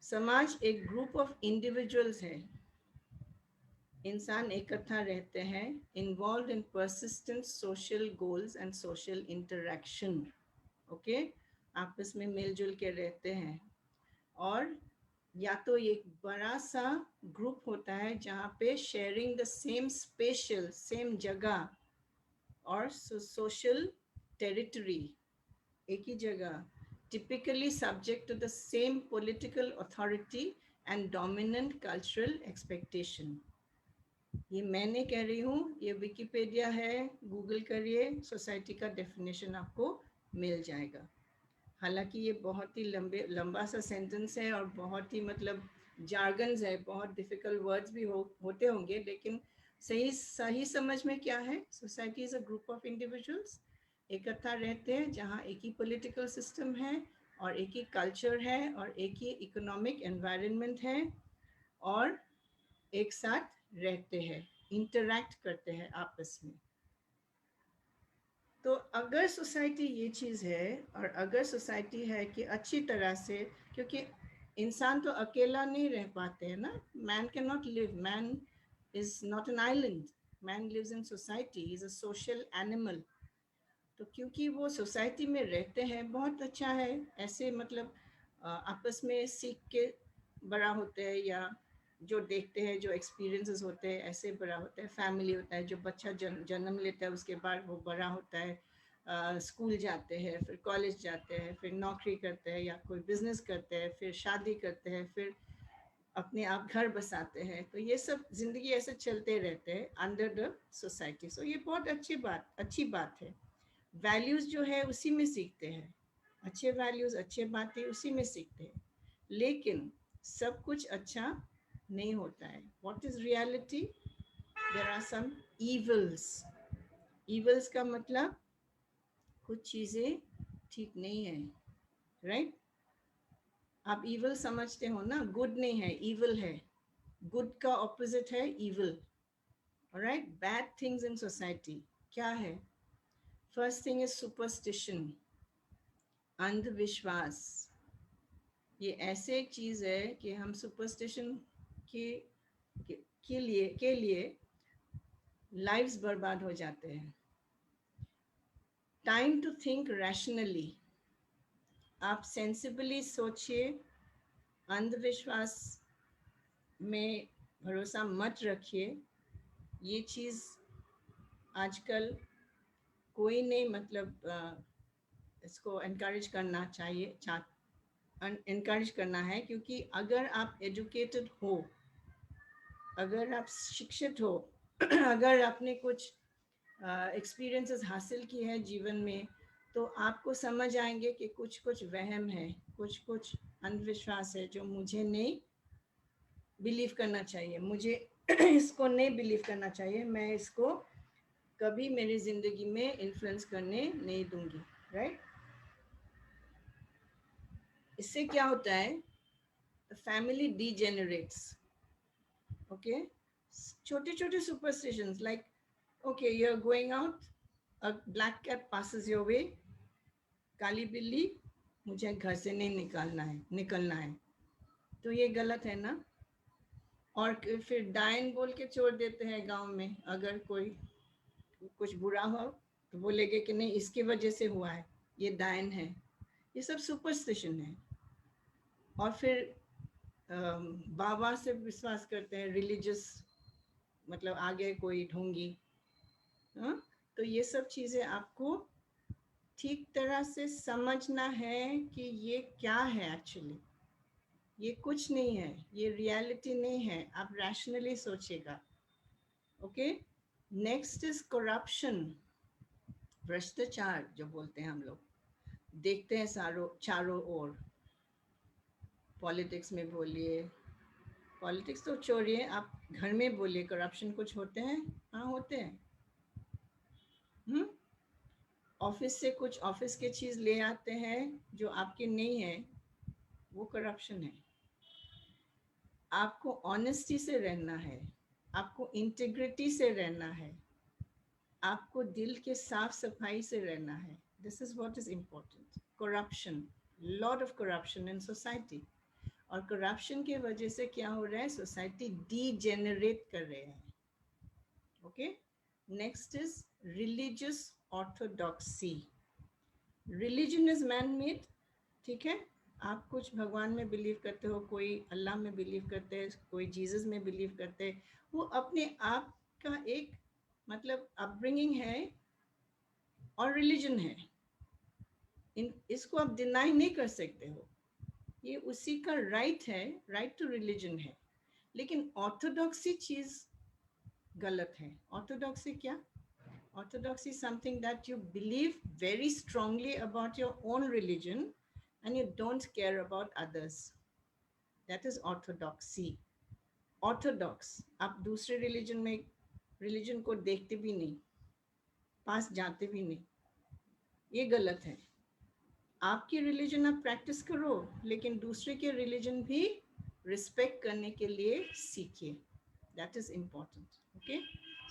समाज एक group of individuals है. इंसान इकट्ठा रहते हैं, involve in persistent social goals and social interaction. Okay, आपस में मिलजुल के रहते हैं. और या तो एक बड़ा सा ग्रुप होता है जहाँ पे sharing the same special, same जगह और सोशल टेरिटरी, एक ही जगह, typically subject to the same political authority and dominant cultural expectation. ये मैं नहीं कह रही हूँ, ये विकिपीडिया है, गूगल करिए, सोसाइटी का डेफिनेशन आपको मिल जाएगा. हालांकि ये बहुत ही लंबा सा सेंटेंस है और बहुत ही मतलब जार्गन्स है, बहुत डिफिकल्ट वर्ड्स भी होते होंगे, लेकिन सही समझ में क्या है? Society is a group of individuals, इकट्ठा रहते हैं, जहाँ एक ही पॉलिटिकल सिस्टम है और एक ही कल्चर है और एक ही इकोनॉमिक एनवायरनमेंट है, और एक साथ रहते हैं, इंटरैक्ट करते हैं आपस में. तो अगर सोसाइटी ये चीज़ है, और अगर सोसाइटी है कि अच्छी तरह से, क्योंकि इंसान तो अकेला नहीं रह पाते हैं ना, man can not live, man is not an island, man lives in society, is a social animal. तो क्योंकि वो सोसाइटी में रहते हैं, बहुत अच्छा है, ऐसे मतलब आपस में सीख के बड़ा होते हैं, या जो देखते हैं, जो एक्सपीरियंसेस होते हैं, ऐसे बड़ा होता है। फैमिली होता है, जो बच्चा जन्म लेता है, उसके बाद वो बड़ा होता है, स्कूल जाते हैं, फिर कॉलेज जाते हैं, फिर नौकरी करते हैं या कोई बिजनेस करते हैं, फिर शादी करते हैं, फिर अपने आप घर बसाते हैं। तो ये सब जिंदगी ऐसे चलते रहते हैं अंडर द सोसाइटी। सो ये बहुत अच्छी बात है। वैल्यूज जो है उसी में सीखते हैं, अच्छे वैल्यूज, अच्छे बातें उसी में सीखते हैं। लेकिन सब कुछ अच्छा नहीं होता है। What is reality? There are some evils. Evils का मतलब कुछ चीजें ठीक नहीं है, राइट? आप इवल समझते हो ना, गुड नहीं है, इवल है। गुड का ऑपोजिट है evil, right? Bad things in society क्या है? फर्स्ट थिंग इज सुपरस्टिशन, अंधविश्वास। ये ऐसे एक चीज है कि हम सुपरस्टिशन के के लिए लाइव्स बर्बाद हो जाते हैं। टाइम टू थिंक रैशनली, आप सेंसिबली सोचिए, अंधविश्वास में भरोसा मत रखिए। ये चीज आजकल कोई नहीं मतलब इसको एनकरेज करना चाहिए, एनकरेज करना है, क्योंकि अगर आप एजुकेटेड हो, अगर आप शिक्षित हो, अगर आपने कुछ एक्सपीरियंसेस हासिल किए हैं जीवन में, तो आपको समझ आएंगे कि कुछ कुछ वहम है, कुछ कुछ अंधविश्वास है जो मुझे नहीं बिलीव करना चाहिए, मुझे इसको नहीं बिलीव करना चाहिए, मैं इसको कभी मेरी जिंदगी में इन्फ्लुएंस करने नहीं दूंगी, राइट? इससे क्या होता है? Family degenerates, okay? छोटे छोटे superstitions like, okay, you're going out, a black cat passes your way, काली बिल्ली, मुझे घर से नहीं निकलना है। तो ये गलत है ना? और फिर डायन बोल के छोड़ देते हैं गांव में, अगर कोई कुछ बुरा हो तो बोलेंगे कि नहीं, इसकी वजह से हुआ है, ये डायन है। ये सब सुपरस्टिशन है। और फिर बाबा से विश्वास करते हैं, रिलीजियस, मतलब आगे कोई ढोंगी। हाँ? तो ये सब चीजें आपको ठीक तरह से समझना है कि ये क्या है एक्चुअली। ये कुछ नहीं है, ये रियलिटी नहीं है, आप रैशनली सोचेगा, ओके? नेक्स्ट इज करप्शन, भ्रष्टाचार जो बोलते हैं हम लोग, देखते हैं चारों ओर। पॉलिटिक्स में बोलिए, पॉलिटिक्स तो छोड़िए, आप घर में बोलिए, करप्शन कुछ होते हैं? हाँ, होते हैं। ऑफिस से कुछ ऑफिस के चीज ले आते हैं जो आपके नहीं है, वो करप्शन है। आपको ऑनेस्टी से रहना है, आपको इंटीग्रिटी से रहना है, आपको दिल के साफ सफाई से रहना है। This is what is important. Corruption, lot of corruption in society. और करप्शन की वजह से क्या हो रहा है? सोसाइटी डीजेनरेट कर रहे हैं, okay? Next is religious orthodoxy. Religion is man made, ठीक है? आप कुछ भगवान में बिलीव करते हो, कोई अल्लाह में बिलीव करते हैं, कोई जीसस में बिलीव करते हैं, वो अपने आप का एक मतलब अपब्रिंगिंग है और रिलीजन है। इसको आप डिनाई नहीं कर सकते हो, ये उसी का राइट है, राइट टू रिलीजन है। लेकिन ऑर्थोडॉक्सी चीज गलत है। ऑर्थोडॉक्सी क्या? Orthodoxy is something that you believe very strongly about your own religion and you don't care about others. That is orthodoxy. Orthodox, आप दूसरे रिलीजन को देखते भी नहीं, पास जाते भी नहीं, ये गलत है। आपकी रिलीजन आप प्रैक्टिस करो, लेकिन दूसरे के रिलीजन भी रिस्पेक्ट करने के लिए सीखिए। That is important, okay?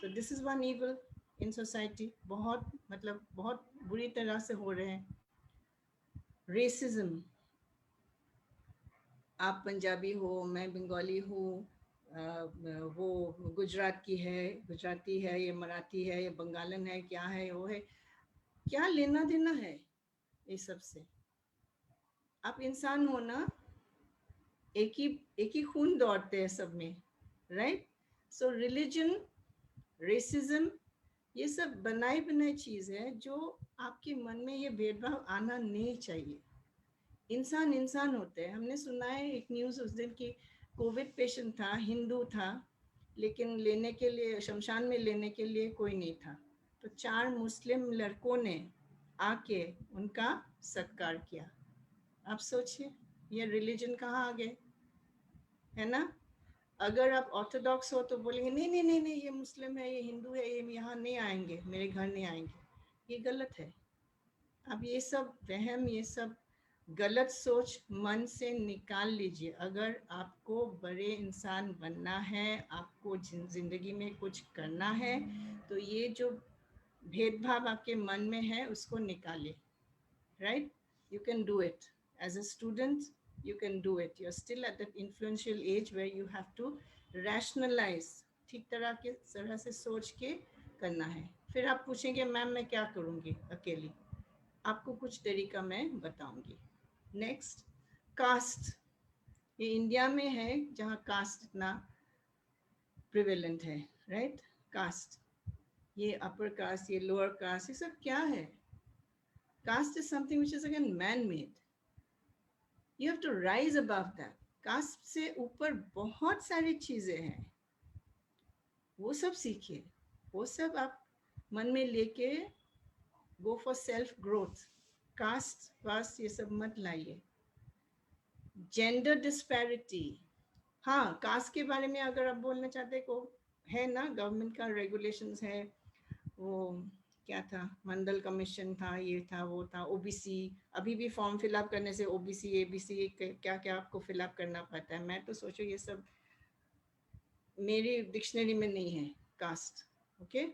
So this is one evil in society, बहुत मतलब बहुत बुरी तरह से हो रहे हैं। रेसिज्म, आप पंजाबी हो, मैं बंगाली हूँ, वो गुजरात की है, गुजराती है, ये मराठी है, ये बंगालन है, क्या है वो है, क्या लेना देना है ये सब से? आप इंसान हो ना, एक ही खून दौड़ते हैं सब में, राइट? सो रिलीजन, रेसिज्म, ये सब बनाई बनाई चीज है जो आपके मन में ये भेदभाव आना नहीं चाहिए। इंसान इंसान होते हैं। हमने सुना है एक न्यूज़ उस दिन की, कोविड पेशेंट था, हिंदू था, लेकिन लेने के लिए शमशान में लेने के लिए कोई नहीं था, तो 4 मुस्लिम लड़कों ने आके उनका सत्कार किया। आप सोचिए ये रिलीजन कहाँ आ गए, है ना? अगर आप ऑर्थोडॉक्स हो तो बोलेंगे नहीं नहीं नहीं नहीं, ये मुस्लिम है, ये हिंदू है, ये यहाँ नहीं आएंगे, मेरे घर नहीं आएंगे। ये गलत है। अब ये सब वहम, ये सब गलत सोच मन से निकाल लीजिए। अगर आपको बड़े इंसान बनना है, आपको जिंदगी में कुछ करना है, तो ये जो भेदभाव आपके मन में है उसको निकालिए, right? You can do it. As a student, you can do it. You're still at that influential age where you have to rationalize, ठीक तरह से सोच के करना है। फिर आप पूछेंगे मैम मैं क्या करूँगी अकेली, आपको कुछ तरीका मैं बताऊंगी। Next, cast. ये इंडिया में है जहाँ कास्ट इतना प्रिवेलेंट है, राइट? कास्ट, ये अपर कास्ट, ये लोअर कास्ट, ये सब क्या है? Caste is something which is again man made. You have to rise above that. Caste से ऊपर बहुत सारी चीजें हैं, वो सब सीखिए, वो सब आप मन में लेके go for self growth. Caste वास्ट ये सब मत लाइए। जेंडर डिस्पैरिटी, हाँ, कास्ट के बारे में अगर आप बोलना चाहते हैं, को है ना, गवर्नमेंट का रेगुलेशंस है, वो क्या था, मंडल कमीशन था, ये था, वो था, ओबीसी। अभी भी फॉर्म फिलअप करने से ओबीसी, एबीसी, क्या क्या आपको फिलअप करना पड़ता है। मैं तो सोचो ये सब मेरी डिक्शनरी में नहीं है, caste. Okay.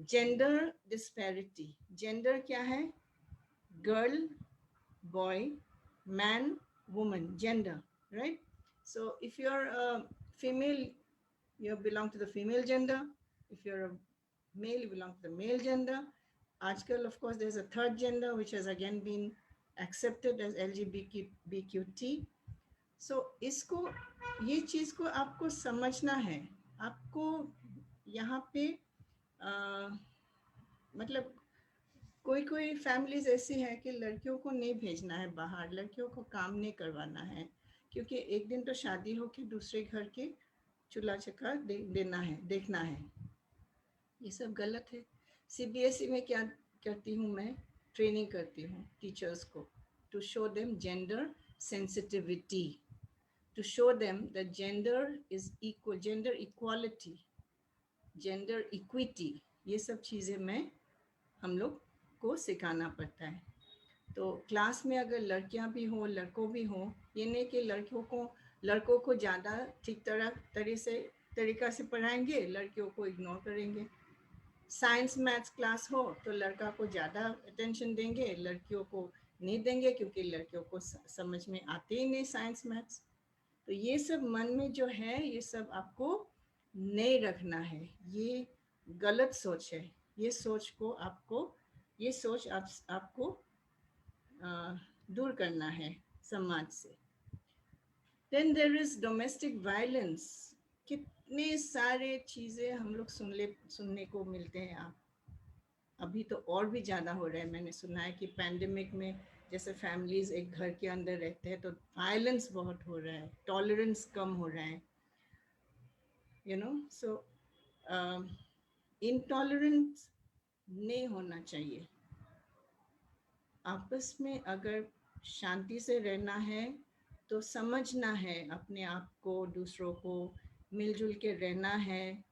Gender disparity, gender क्या है? Girl, boy, man, woman, gender, right? So if you're a female, you belong to the female gender. If you're a male, you belong to the male gender. આજકલ, of course, there's a third gender which has again been accepted as LGBTQT. So इसको, ये चीज को आपको समझना है। आपको यहाँ पे मतलब कोई कोई फैमिलीज ऐसी हैं कि लड़कियों को नहीं भेजना है बाहर, लड़कियों को काम नहीं करवाना है, क्योंकि एक दिन तो शादी हो के दूसरे घर के चूल्हा चक्का देना है, देखना है। ये सब गलत है। सीबीएसई में क्या करती हूँ मैं? ट्रेनिंग करती हूँ टीचर्स को, to show them gender sensitivity, to show them that gender is equal, gender equality, gender equity, ये सब चीज़ें मैं हम लोग को सिखाना पड़ता है। तो क्लास में अगर लड़कियां भी हों, लड़कों भी हों, ये नहीं कि लड़कों को ज़्यादा ठीक तरीका से पढ़ाएंगे, लड़कियों को इग्नोर करेंगे। साइंस मैथ्स क्लास हो तो लड़का को ज़्यादा अटेंशन देंगे, लड़कियों को नहीं देंगे, क्योंकि लड़कियों को समझ में आते ही नहीं साइंस मैथ्स। तो ये सब मन में जो है, ये सब आपको नहीं रखना है। ये गलत सोच है। ये सोच आपको दूर करना है समाज से। Then there is domestic violence. कितने सारे चीज़ें हम लोग सुनने को मिलते हैं। आप अभी तो और भी ज़्यादा हो रहा है। मैंने सुना है कि पैंडेमिक में जैसे फैमिलीज एक घर के अंदर रहते हैं तो वायलेंस बहुत हो रहा है, टॉलरेंस कम हो रहा है, यू नो। सो इंटॉलरेंस नहीं होना चाहिए। आपस में अगर शांति से रहना है तो समझना है अपने आप को, दूसरों को, मिलजुल के रहना है।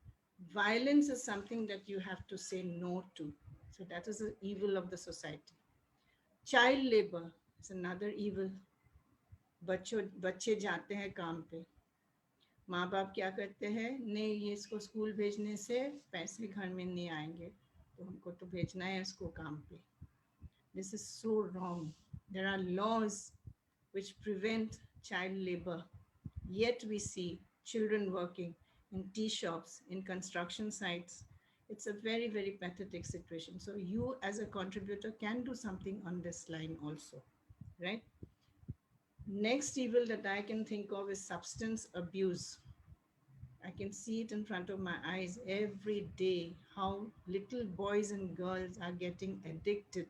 Violence is something that you have to say no to. So that is the evil of the society. Child labor is another evil. बच्चे जाते हैं काम पे, माँ बाप क्या करते हैं, नहीं ये इसको स्कूल भेजने से पैसे घर में नहीं आएंगे, तो हमको तो भेजना है उसको काम पे. This is so wrong. There are laws which prevent child labor, yet we see children working in tea shops, in construction sites. It's a very, very pathetic situation. So, you as a contributor can do something on this line also, right? Next evil that I can think of is substance abuse. I can see it in front of my eyes every day how little boys and girls are getting addicted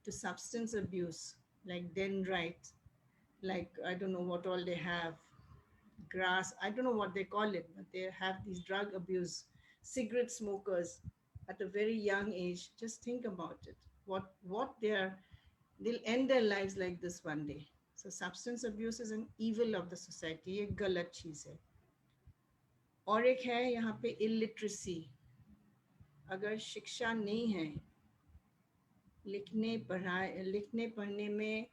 to substance abuse, like dendrite, like I don't know what all they have, grass, I don't know what they call it, but they have these drug abuse, cigarette smokers at a very young age. Just think about it. What they'll end their lives like this one day. So substance abuse is an evil of the society, एक गलत चीज है. और एक है यहाँ पे illiteracy. अगर शिक्षा नहीं है, लिखने पढ़ने में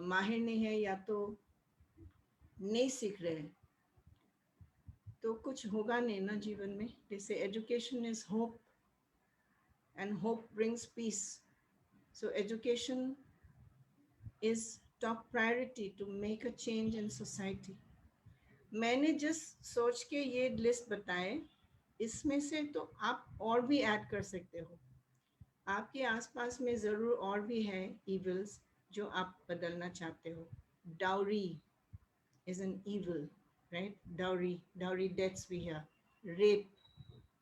माहिर नहीं है या तो नहीं सीख रहे हैं, तो कुछ होगा नहीं ना जीवन में. जैसे education is hope and hope brings peace. So education is top priority to make a change in society. मैंने जस्ट सोच के ये लिस्ट बताए, इसमें से तो आप और भी ऐड कर सकते हो. आपके आसपास में ज़रूर और भी है इविल्स जो आप बदलना चाहते हो. Dowry is an evil, right? Dowry deaths we hear, rape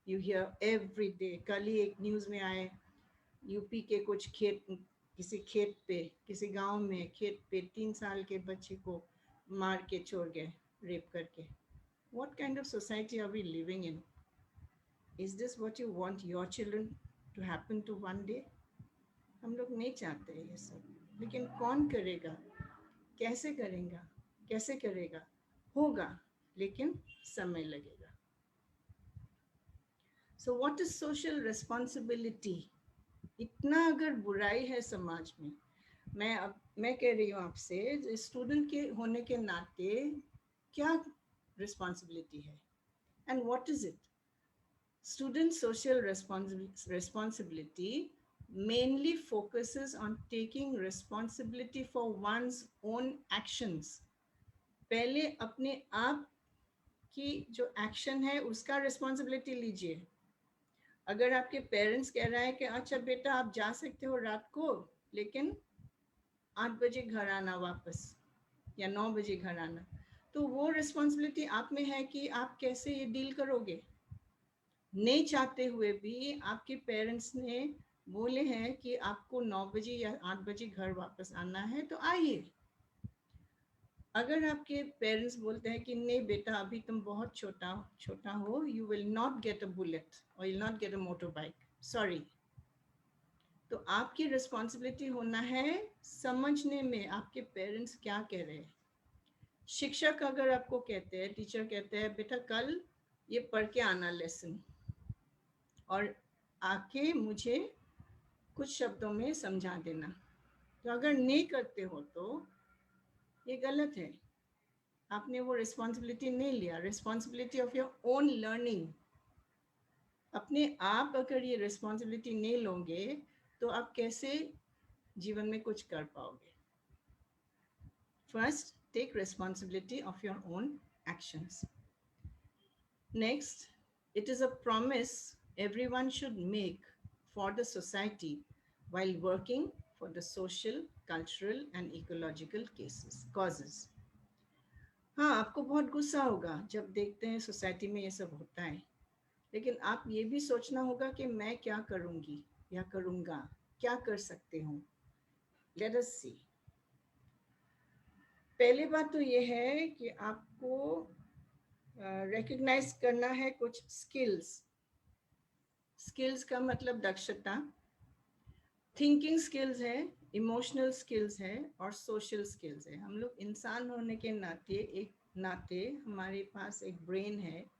you hear every day. कल ही एक न्यूज़ में आए, यूपी के कुछ खेत, किसी खेत पे, किसी गांव में खेत पे 3 साल के बच्चे को मार के छोड़ गए, रेप करके. What kind of society are we living in? Is this what you want your children to happen to one day? हम लोग नहीं चाहते ये सब, लेकिन कौन करेगा, कैसे करेगा, कैसे करेगा? होगा, लेकिन समय लगेगा. So what is social responsibility? इतना अगर बुराई है समाज में, मैं कह रही हूँ आपसे, स्टूडेंट के होने के नाते क्या रिस्पॉन्सिबिलिटी है and what is it? Student social responsibility mainly focuses on taking responsibility for one's own actions. पहले अपने आप की जो एक्शन है उसका रिस्पॉन्सिबिलिटी लीजिए. अगर आपके पेरेंट्स कह रहा है कि अच्छा बेटा आप जा सकते हो रात को, लेकिन 8 बजे घर आना वापस, या 9 बजे घर आना, तो वो रिस्पॉन्सिबिलिटी आप में है कि आप कैसे ये डील करोगे. नहीं चाहते हुए भी आपके पेरेंट्स ने बोले हैं कि आपको 9 बजे या 8 बजे घर वापस आना है, तो आइए. अगर आपके पेरेंट्स बोलते हैं कि नहीं बेटा अभी तुम बहुत छोटा हो, you will not get a bullet और you will not get a motorbike, sorry, तो आपकी रिस्पॉन्सिबिलिटी होना है समझने में आपके पेरेंट्स क्या कह रहे हैं. शिक्षक अगर आपको कहते हैं, टीचर कहते हैं बेटा कल ये पढ़ के आना लेसन, और आके मुझे कुछ शब्दों में समझा देना, तो अगर नहीं करते हो तो ये गलत है. आपने वो रिस्पॉन्सिबिलिटी नहीं लिया, responsibility of your own learning. अपने आप अगर ये रिस्पॉन्सिबिलिटी नहीं लोगे तो आप कैसे जीवन में कुछ कर पाओगे. First, take responsibility of your own actions. Next, it is a promise everyone should make for the society while working for the social, cultural and ecological causes. हाँ, आपको बहुत गुस्सा होगा जब देखते हैं सोसाइटी में ये सब होता है, लेकिन आप ये भी सोचना होगा कि मैं क्या करूँगी या करूँगा, क्या कर सकते हूँ. लेट अस सी. पहली बात तो ये है कि आपको रिकॉग्नाइज करना है कुछ स्किल्स. स्किल्स का मतलब दक्षता. थिंकिंग स्किल्स है, इमोशनल स्किल्स है और सोशल स्किल्स है. हम लोग इंसान होने के नाते हमारे पास एक ब्रेन है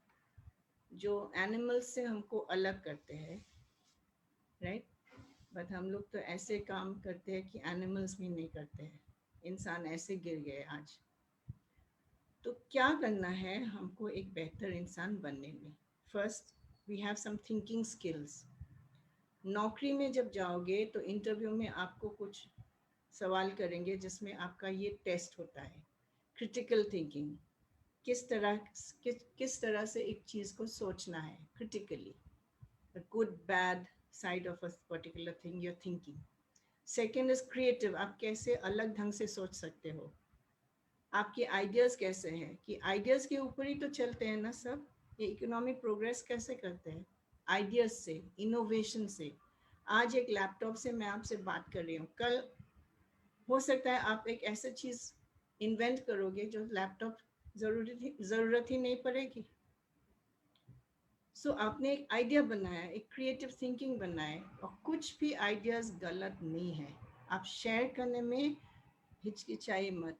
जो एनिमल्स से हमको अलग करते हैं, राइट? बट हम लोग तो ऐसे काम करते हैं कि एनिमल्स भी नहीं करते हैं. इंसान ऐसे गिर गए आज. तो क्या करना है हमको एक बेहतर इंसान बनने में? First, we have some thinking skills. नौकरी में जब जाओगे तो इंटरव्यू में आपको कुछ सवाल करेंगे जिसमें आपका ये टेस्ट होता है, क्रिटिकल थिंकिंग। किस तरह से एक चीज़ को सोचना है critically, the good bad side of a particular thing you're thinking. Second is creative, आप कैसे अलग ढंग से सोच सकते हो, आपके आइडियाज़ कैसे हैं, कि आइडियाज़ के ऊपर ही तो चलते हैं ना सब। ये इकोनॉमिक प्रोग्रेस कैसे करते हैं? आइडियाज़ से, इनोवेशन से। आज एक लैपटॉप से मैं आपसे बात कर रही हूँ, कल हो सकता है आप एक ऐसा चीज़ इन्वेंट करोगे जो लैपटॉप ज़रूरत ही नहीं पड़ेगी। सो आपने एक आइडिया बनाया, एक क्रिएटिव थिंकिंग बनाए, और कुछ भी आइडियाज़ गलत नहीं है। आप शेयर करने में हिचकिचाइए मत,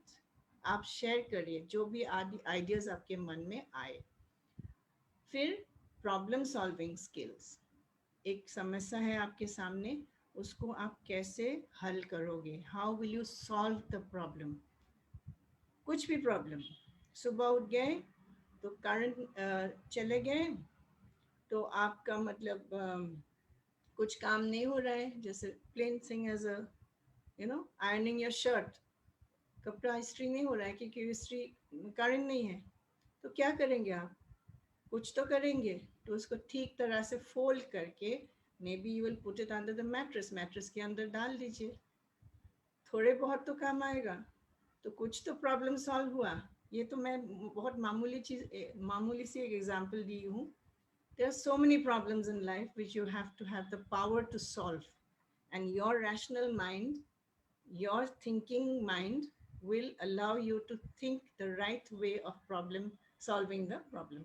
आप शेयर करिए जो भी आइडियाज़ आपके मन में आए। फिर प्रॉब्लम सॉल्विंग स्किल्स, एक समस्या है आपके सामने, उसको आप कैसे हल करोगे, how will you solve the problem. कुछ भी प्रॉब्लम, सुबह उठ गए तो करंट चले गए, तो आपका मतलब कुछ काम नहीं हो रहा है, जैसे plain thing as a ironing your shirt, कपड़ा इस्त्री नहीं हो रहा है क्योंकि इस्त्री करंट नहीं है, तो क्या करेंगे आप? कुछ तो करेंगे। तो उसको ठीक तरह से फोल्ड करके, may be you will put it under the mattress, mattress के अंदर डाल दीजिए, थोड़े बहुत तो काम आएगा। तो कुछ तो प्रॉब्लम सॉल्व हुआ। ये तो मैं बहुत मामूली सी एक एग्जांपल दी हूँ। There are so many problems in life which you have to have the power to solve, and your rational mind, your thinking mind will allow you to think the right way of problem solving the problem.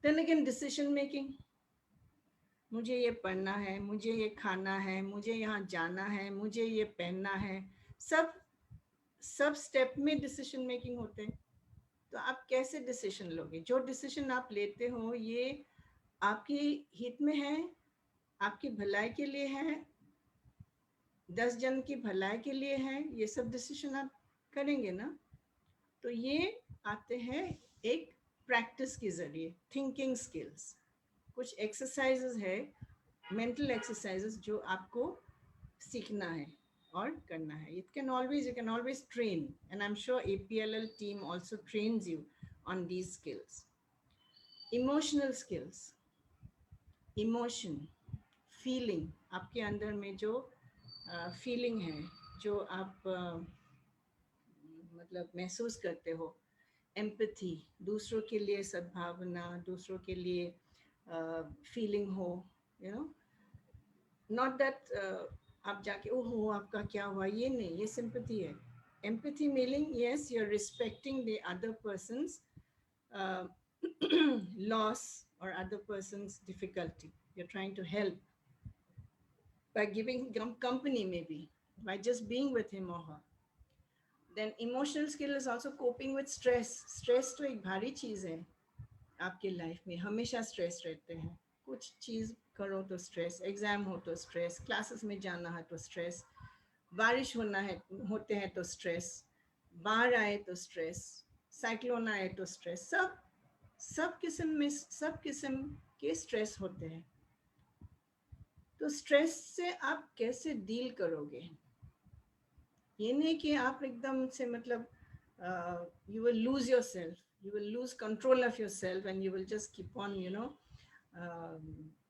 Then again, decision making, मुझे ये पढ़ना है, मुझे ये खाना है, मुझे यहाँ जाना है, मुझे ये पहनना है, सब सब स्टेप में डिसीजन मेकिंग होते हैं। तो आप कैसे डिसीजन लोगे? जो डिसीजन आप लेते हो ये आपकी हित में है, आपकी भलाई के लिए है, 10 जन की भलाई के लिए है, ये सब डिसीजन आप करेंगे ना। तो ये आते हैं एक प्रैक्टिस के जरिए, थिंकिंग स्किल्स। कुछ एक्सरसाइजेस है, मेंटल एक्सरसाइजेस, जो आपको सीखना है और करना है। You can always train, and I'm sure APLL team also trains you on these skills. Emotional skills, emotion, feeling, आपके अंदर में जो फीलिंग है, जो आप मतलब महसूस करते हो, एम्पैथी, दूसरों के लिए सद्भावना, दूसरों के लिए फीलिंग हो, यू नो, नॉट दैट आप जाके ओहो आपका क्या हुआ, ये नहीं, ये सिंपैथी है। Empathy meaning yes, you are respecting the other person's loss or other person's difficulty. You're trying to help by giving him company, maybe by just being with him or her. Then emotional skill is also coping with stress. Stress तो एक भारी चीज़ है आपके life में, हमेशा stress रहते हैं। कुछ चीज़ करो तो स्ट्रेस, एग्जाम हो तो स्ट्रेस, क्लासेस में जाना है तो स्ट्रेस, बारिश होते हैं तो स्ट्रेस, बाढ़ आए तो स्ट्रेस, साइक्लोन आए तो स्ट्रेस, सब किस्म के स्ट्रेस होते हैं। तो स्ट्रेस से आप कैसे डील करोगे? ये नहीं कि आप एकदम से मतलब you will lose yourself, you will lose control of yourself, and you will just keep on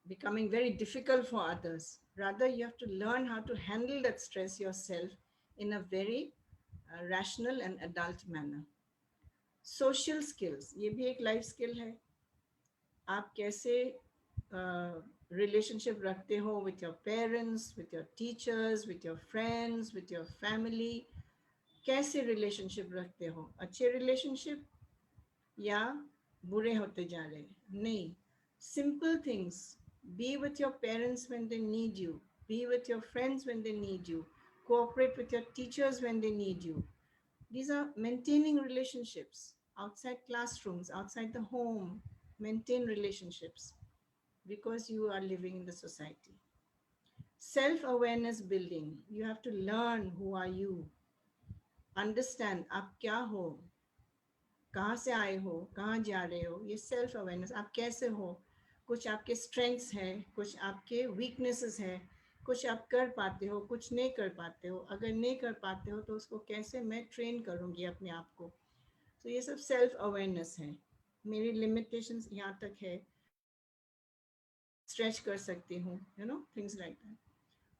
becoming very difficult for others. Rather, you have to learn how to handle that stress yourself in a very rational and adult manner. Social skills, ये भी एक life skill है। आप कैसे relationship रखते हो with your parents, with your teachers, with your friends, with your family. कैसे relationship रखते हो? अच्छे रिलेशनशिप या बुरे होते जा रहे? नहीं, simple things, B with your parents when they need you, B with your friends when they need you, cooperate with your teachers when they need you. These are maintaining relationships outside classrooms, outside the home. Maintain relationships because you are living in the society. Self-awareness building, you have to learn who are you, understand आप क्या हो, कहाँ से आए हो, कहाँ जा रहे हो, ये सेल्फ अवेयरनेस। आप कैसे हो, कुछ आपके स्ट्रेंथ्स हैं, कुछ आपके वीकनेसेस हैं, कुछ आप कर पाते हो, कुछ नहीं कर पाते हो। अगर नहीं कर पाते हो तो उसको कैसे मैं ट्रेन करूँगी अपने आप को। तो ये सब सेल्फ अवेयरनेस है। मेरी लिमिटेशंस यहाँ तक है, स्ट्रेच कर सकती हूँ, you know, things like that.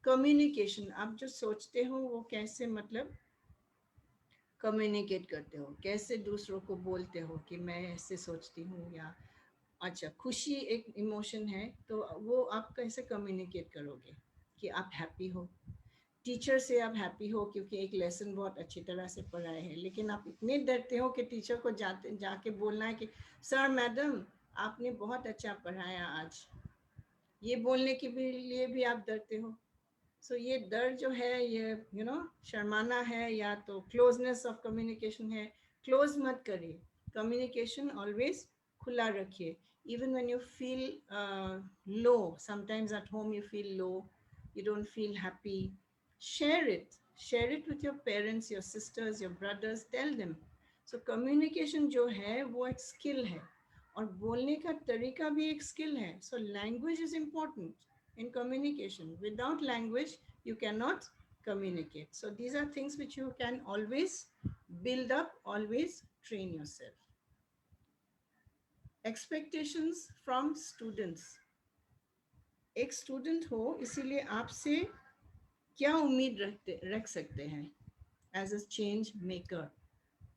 Communication, आप जो सोचते हो वो कैसे मतलब कम्युनिकेट करते हो, कैसे दूसरों को बोलते हो कि मैं ऐसे सोचती हूँ, या अच्छा खुशी एक इमोशन है तो वो आप कैसे कम्युनिकेट करोगे कि आप हैप्पी हो। टीचर से आप हैप्पी हो क्योंकि एक लेसन बहुत अच्छी तरह से पढ़ाए हैं, लेकिन आप इतने डरते हो कि टीचर को जाके बोलना है कि सर मैडम आपने बहुत अच्छा पढ़ाया आज, ये बोलने के भी लिए भी आप डरते हो। सो ये डर जो है ये शर्माना है, या तो क्लोजनेस ऑफ कम्युनिकेशन है। क्लोज मत करिए, कम्युनिकेशन ऑलवेज खुला रखिए। Even when you feel low, sometimes at home you feel low, you don't feel happy, share it with your parents, your sisters, your brothers, tell them. So communication जो है वो एक skill है, और बोलने का तरीका भी एक स्किल है। So language is important in communication. Without language you cannot communicate. So these are things which you can always build up, always train yourself. Expectations from students. एक स्टूडेंट हो इसीलिए आपसे क्या उम्मीद रख सकते हैं एज अ चेंज मेकर।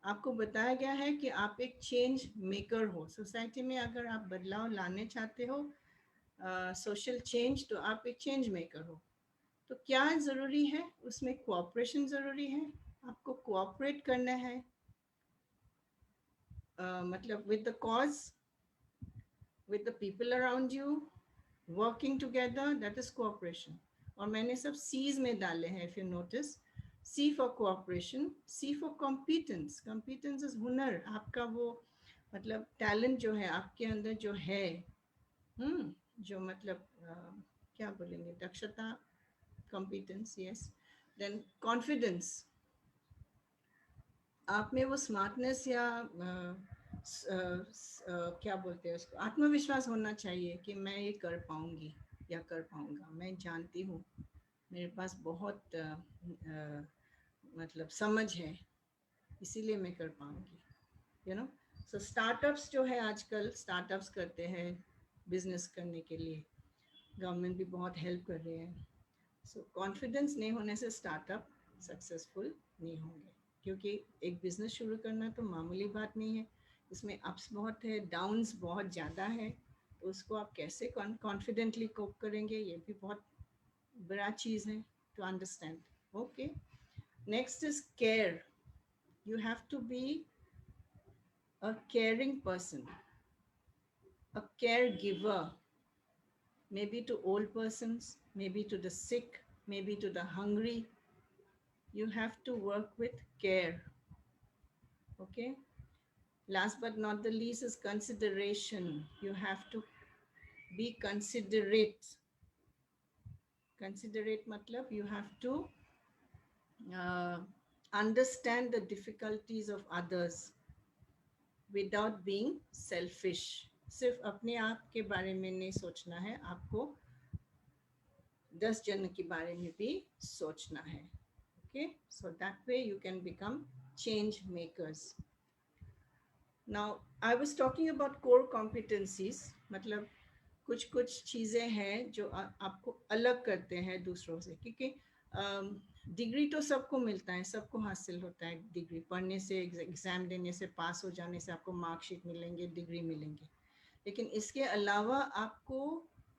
आपको बताया गया है कि आप एक चेंज मेकर हो। सोसाइटी में अगर आप बदलाव लाने चाहते हो, सोशल चेंज, तो आप एक चेंज मेकर हो। तो क्या ज़रूरी है उसमें? कोऑपरेशन ज़रूरी है। आपको कोऑपरेट करना है, मतलब with the cause, with the people around you, working together, that is cooperation. और मैंने सब सीज में डाले हैं, if you notice. C for cooperation, C for competence. Competence is हुनर, आपका वो मतलब टैलेंट जो है आपके अंदर जो है, जो मतलब क्या बोलेंगे, दक्षता, कॉम्पिटेंस, यस। देन कॉन्फिडेंस, आप में वो स्मार्टनेस या क्या बोलते हैं उसको, आत्मविश्वास होना चाहिए कि मैं ये कर पाऊंगी या कर पाऊंगा। मैं जानती हूँ, मेरे पास बहुत मतलब समझ है, इसीलिए मैं कर पाऊंगी, यू नो। सो स्टार्टअप्स जो है, आजकल स्टार्टअप्स करते हैं बिजनेस करने के लिए, गवर्नमेंट भी बहुत हेल्प कर रहे हैं। सो कॉन्फिडेंस नहीं होने से स्टार्टअप सक्सेसफुल नहीं होंगे, क्योंकि एक बिजनेस शुरू करना तो मामूली बात नहीं है। इसमें अप्स बहुत है, डाउन्स बहुत ज़्यादा है, तो उसको आप कैसे कॉन्फिडेंटली कोप करेंगे, ये भी बहुत बड़ा चीज़ है to understand. Okay, next is care. You have to be a caring person, a caregiver, maybe to old persons, maybe to the sick, maybe to the hungry. You have to work with care. Okay. Last but not the least is consideration. You have to be considerate. Considerate matlab you have to uh, understand the difficulties of others without being selfish. सिर्फ अपने आप के बारे में नहीं सोचना है, आपको 10 जन के बारे में भी सोचना है। Okay, so that way you can become change makers. Now I was talking about core competencies, मतलब कुछ कुछ चीज़ें हैं जो आपको अलग करते हैं दूसरों से, क्योंकि डिग्री तो सबको मिलता है, सबको हासिल होता है डिग्री। पढ़ने से, एग्ज़ाम देने से, पास हो जाने से आपको मार्कशीट मिलेंगे, डिग्री मिलेंगे, लेकिन इसके अलावा आपको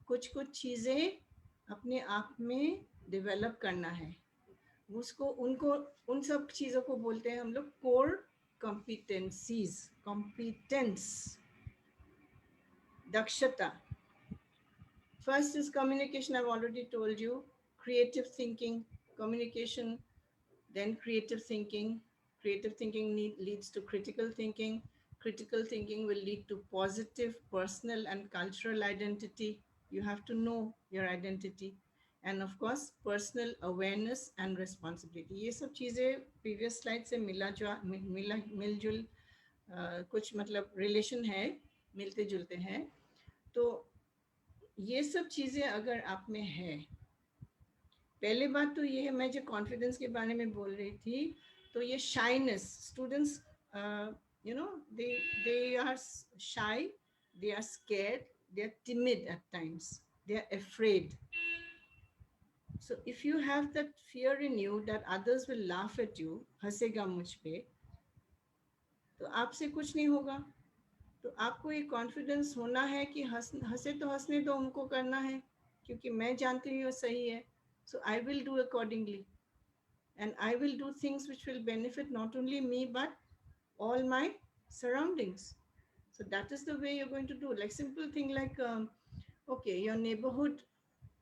कुछ कुछ चीज़ें अपने आप में डेवलप करना है। उसको उनको उन सब चीज़ों को बोलते हैं हम लोग कोर कॉम्पिटेंसीज। कॉम्पिटेंस, दक्षता। First is communication, I've already told you. Creative thinking, communication, then creative thinking. Creative thinking leads to critical thinking. Critical thinking will lead to positive personal and cultural identity. You have to know your identity. And of course, personal awareness and responsibility. ये सब चीज़ें previous slide से मिलजुल कुछ मतलब relation है, मिलते जुलते हैं। तो ये सब चीज़ें अगर आप में है, पहले बात तो ये है, मैं जो कॉन्फिडेंस के बारे में बोल रही थी, तो ये shyness, students you know they are shy, they are scared, they are timid at times, they are afraid. So if you have that fear in you that others will laugh at you, हंसेगा मुझ पे, तो आपसे कुछ नहीं होगा. तो आपको ये कॉन्फिडेंस होना है कि हंसे तो हंसने दो, उनको करना है, क्योंकि मैं जानती हूँ ये सही है. So I will do accordingly, and I will do things which will benefit not only me but all my surroundings. So that is the way you're going to do. Like simple thing like okay, your neighborhood,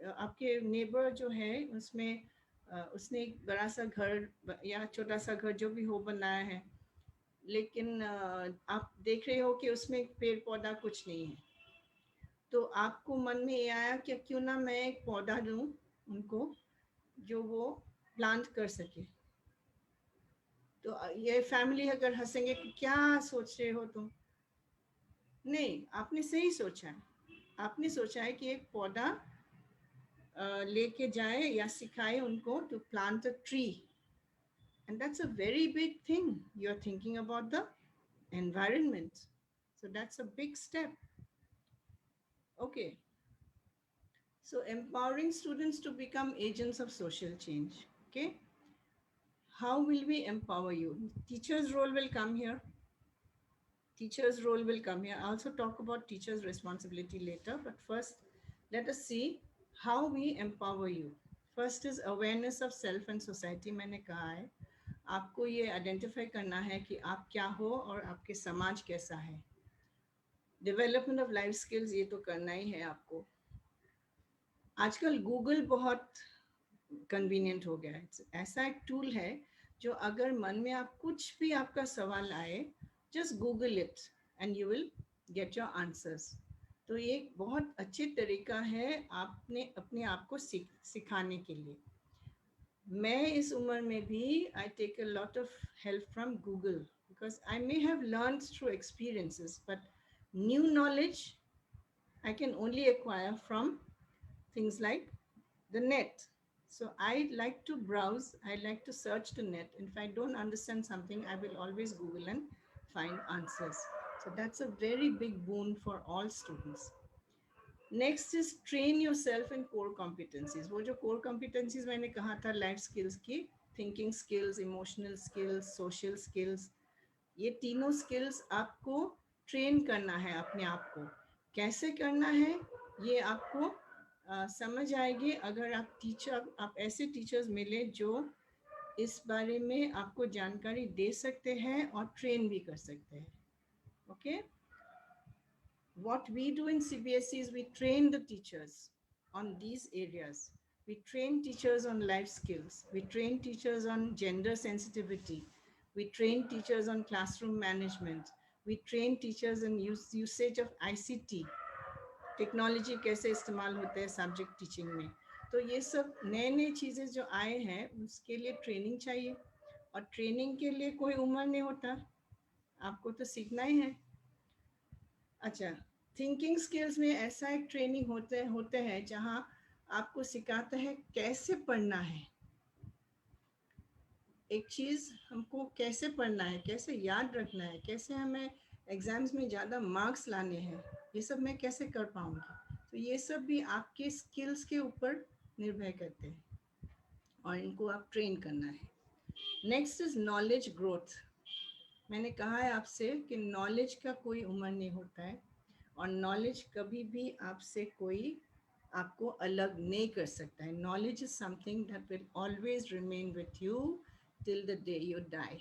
आपके neighbour जो है उसमें उसने एक बड़ा सा घर या छोटा सा घर जो भी हो बनाया है, लेकिन आप देख रहे हो कि उसमें पेड़ पौधा कुछ नहीं है, तो आपको मन में ये आया कि क्यों ना मैं एक पौधा दूं उनको जो वो प्लांट कर सके. तो ये फैमिली अगर हंसेंगे कि क्या सोच रहे हो तुम, नहीं, आपने सही सोचा है. आपने सोचा है कि एक पौधा लेके जाए या सिखाए उनको to plant a tree, and that's a very big thing. You're thinking about the environment, so that's a big step. Okay, so empowering students to become agents of social change. Okay, how will we empower you? Teachers role will come here. Teachers role will come here. I'll also talk about teachers responsibility later, but first let us see how we empower you. First is awareness of self and society. मैंने कहा है आपको ये identify करना है कि आप क्या हो और आपके समाज कैसा है. डेवलपमेंट ऑफ लाइफ स्किल्स ये तो करना ही है आपको. आजकल गूगल बहुत कन्वीनियंट हो गया है. ऐसा एक टूल है जो अगर मन में आप कुछ भी आपका सवाल आए, just Google it and you will get your answers. तो ये एक बहुत अच्छी तरीका है आपने अपने आप को सिखाने के लिए. मैं इस उम्र में भी I take a lot of help from Google because I may have learn through experiences, but new knowledge I can only acquire from things like the net. So I like to browse, I like to search the net. If I don't understand something, I will always Google and find answers. So that's a very big boon for all students. Next is train yourself in core competencies. वो जो core competencies मैंने कहा था life skills की, thinking skills, emotional skills, social skills, ये तीनों skills आपको train करना है अपने आप को. कैसे करना है ये आपको समझ आएगी अगर आप ऐसे टीचर्स मिले जो इस बारे में आपको जानकारी दे सकते हैं और ट्रेन भी कर सकते हैं. Okay, what we do in CBSE is we train the teachers on these areas. We train teachers on life skills. We train teachers on gender sensitivity. We train teachers on classroom management. We train teachers in usage of ICT. Technology कैसे इस्तेमाल होते हैं subject teaching में. तो ये सब नए नए चीज़ें जो आए हैं उसके लिए ट्रेनिंग चाहिए, और ट्रेनिंग के लिए कोई उम्र नहीं होता, आपको तो सीखना ही है. अच्छा, थिंकिंग स्किल्स में ऐसा एक ट्रेनिंग होते हैं जहाँ आपको सिखाता है कैसे पढ़ना है. एक चीज़ हमको कैसे पढ़ना है, कैसे याद रखना है, कैसे हमें एग्जाम्स में ज़्यादा मार्क्स लाने हैं, ये सब मैं कैसे कर पाऊँगी. तो ये सब भी आपके स्किल्स के ऊपर निर्भर करते हैं और इनको आप ट्रेन करना है. Next is knowledge growth. मैंने कहा है आपसे कि नॉलेज का कोई उम्र नहीं होता है और नॉलेज कभी भी आपसे कोई आपको अलग नहीं कर सकता है. Knowledge is something that will always remain with you till the day you die,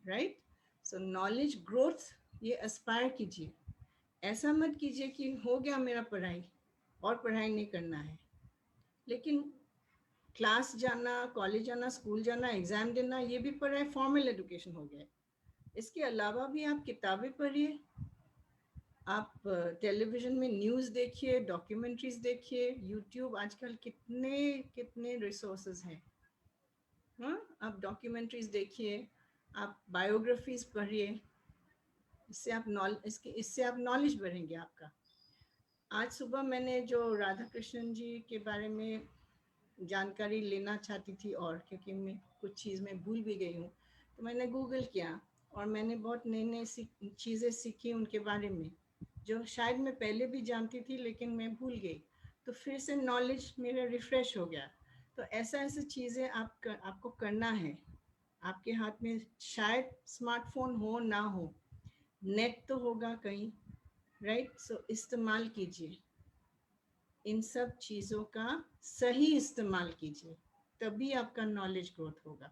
right. So knowledge growth ये एस्पायर कीजिए. ऐसा मत कीजिए कि हो गया मेरा पढ़ाई और पढ़ाई नहीं करना है, लेकिन क्लास जाना, कॉलेज जाना, स्कूल जाना, एग्ज़ाम देना, ये भी पढ़ाई, फॉर्मल एजुकेशन हो गया. इसके अलावा भी आप किताबें पढ़िए, आप टेलीविज़न में न्यूज़ देखिए, डॉक्यूमेंट्रीज देखिए, यूट्यूब आजकल कितने कितने रिसोर्सेज हैं. हाँ, आप डॉक्यूमेंट्रीज देखिए, आप बायोग्राफीज पढ़िए, इससे आप नॉलेज बढ़ेंगे आपका. आज सुबह मैंने जो राधा कृष्णन जी के बारे में जानकारी लेना चाहती थी, और क्योंकि मैं कुछ चीज़ में भूल भी गई हूँ, तो मैंने गूगल किया और मैंने बहुत नई नई चीज़ें सीखी उनके बारे में, जो शायद मैं पहले भी जानती थी लेकिन मैं भूल गई। तो फिर से नॉलेज मेरा रिफ्रेश हो गया। तो ऐसा ऐसी चीज़ें आपको करना है। आपके हाथ में शायद स्मार्टफोन हो ना हो, नेट तो होगा कहीं, राइट? सो इस्तेमाल कीजिए, इन सब चीज़ों का सही इस्तेमाल कीजिए, तभी आपका नॉलेज ग्रोथ होगा।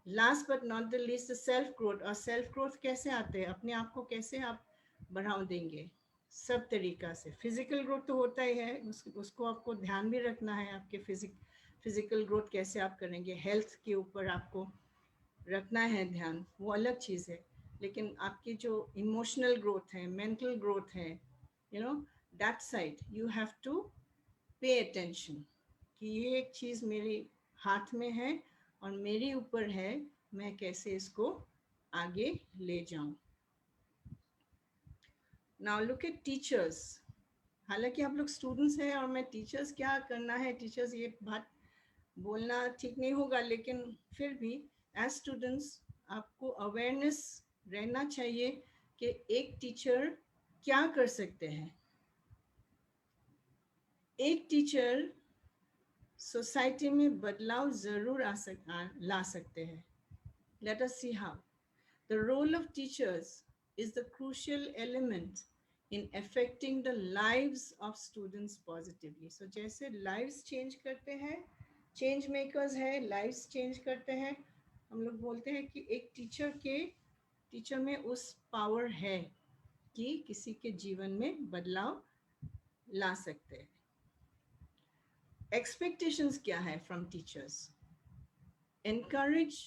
Last but not the least, self growth. और सेल्फ ग्रोथ कैसे आते हैं, अपने आप को कैसे आप बढ़ावा देंगे? सब तरीका से। फिजिकल ग्रोथ तो होता ही है, उसको आपको ध्यान भी रखना है। आपके फिजिकल ग्रोथ कैसे आप करेंगे, हेल्थ के ऊपर आपको रखना है ध्यान, वो अलग चीज़ है। लेकिन आपकी जो इमोशनल ग्रोथ है, मेंटल ग्रोथ है, you know, that side you have to pay attention, कि ये एक चीज़ मेरे हाथ में है और मेरे ऊपर है, मैं कैसे इसको आगे ले जाऊं। Now look at teachers. हालांकि आप लोग स्टूडेंट्स हैं और मैं टीचर्स क्या करना है, टीचर्स ये बात बोलना ठीक नहीं होगा, लेकिन फिर भी एज स्टूडेंट्स आपको अवेयरनेस रहना चाहिए कि एक टीचर क्या कर सकते हैं। एक टीचर सोसाइटी में बदलाव जरूर ला सकते हैं। Let us see how. The role of teachers is the crucial element in affecting the lives of students positively. So जैसे लाइव्स चेंज करते हैं, चेंज मेकर्स है, लाइव्स चेंज करते हैं। हम लोग बोलते हैं कि एक टीचर में उस पावर है कि किसी के जीवन में बदलाव ला सकते हैं। एक्सपेक्टेशंस क्या है from teachers? Encourage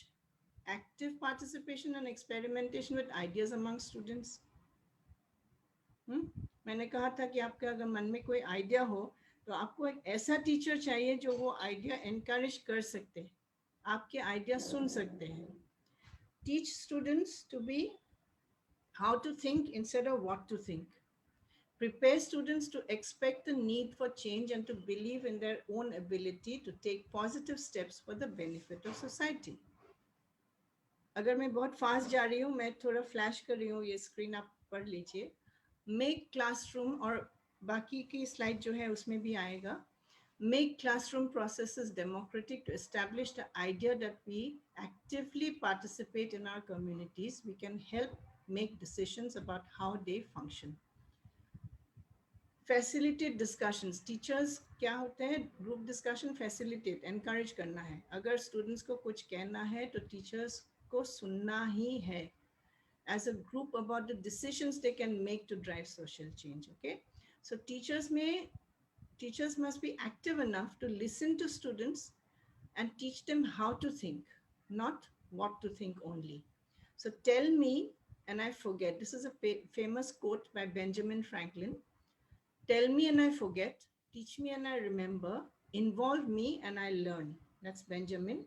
active participation and experimentation with ideas among students. मैंने कहा था कि आपके अगर मन में कोई आइडिया हो तो आपको एक ऐसा टीचर चाहिए जो वो आइडिया एनकरेज कर सकते हैं, आपके आइडिया सुन सकते हैं। Teach students to be how to think instead of what to think. Prepare students to expect the need for change and to believe in their own ability to take positive steps for the benefit of society. अगर मैं बहुत fast जा रही हूँ, मैं थोड़ा flash कर रही हूँ, ये स्क्रीन आप पढ़ लीजिए। मेक क्लासरूम, और बाकी की स्लाइड जो है उसमें भी आएगा। Make classroom processes democratic to establish the idea that we actively participate in our communities. We can help make decisions about how they function. Facilitate discussions. Teachers क्या होते हैं, ग्रुप डिस्कशन फैसिलिटेट, एनकरेज करना है। अगर students को कुछ कहना है तो टीचर्स को सुनना ही है, as a group about the decisions they can make to drive social change. Okay, so teachers must be active enough to listen to students and teach them how to think, not what to think only. So tell me and I forget, this is a famous quote by Benjamin Franklin. Tell me and I forget, teach me and I remember, involve me and I learn. That's Benjamin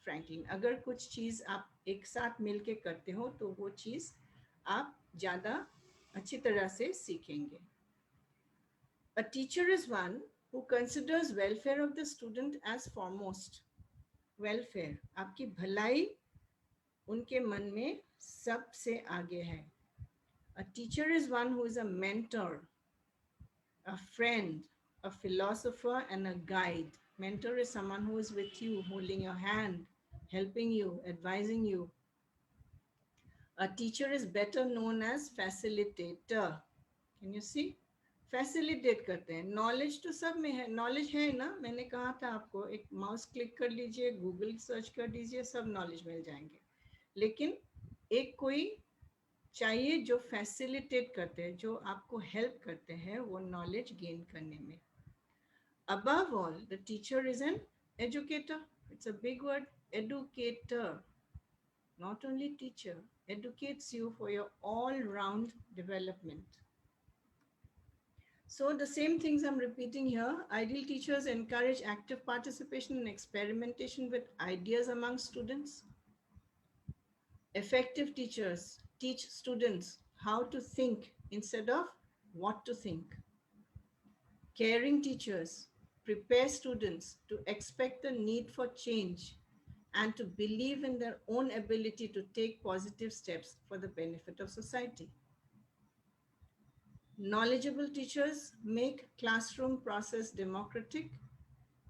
Franklin. अगर कुछ चीज़ आप एक साथ मिलके करते हो तो वो चीज़ आप ज़्यादा अच्छी तरह से सीखेंगे. A teacher is one who considers welfare of the student as foremost. Welfare, आपकी भलाई उनके मन में सबसे आगे है. A teacher is one who is a mentor, a friend, a philosopher, and a guide. Mentor is someone who is with you, holding your hand, helping you, advising you. A teacher is better known as facilitator. Can you see? Facilitate करते हैं. Knowledge तो सब में है, knowledge है ना, मैंने कहा था आपको, एक माउस क्लिक कर लीजिए, गूगल सर्च कर दीजिए, सब नॉलेज मिल जाएंगे. लेकिन एक कोई चाहिए जो फैसिलिटेट करते हैं, जो आपको हेल्प करते हैं वो नॉलेज गेन करने में. Above all, the teacher is an educator. It's a big word, educator. Not only teacher, educates you for your all-round development. So the same things I'm repeating here. Ideal teachers encourage active participation and experimentation with ideas among students. Effective teachers teach students how to think instead of what to think. Caring teachers prepare students to expect the need for change and to believe in their own ability to take positive steps for the benefit of society. Knowledgeable teachers make classroom process democratic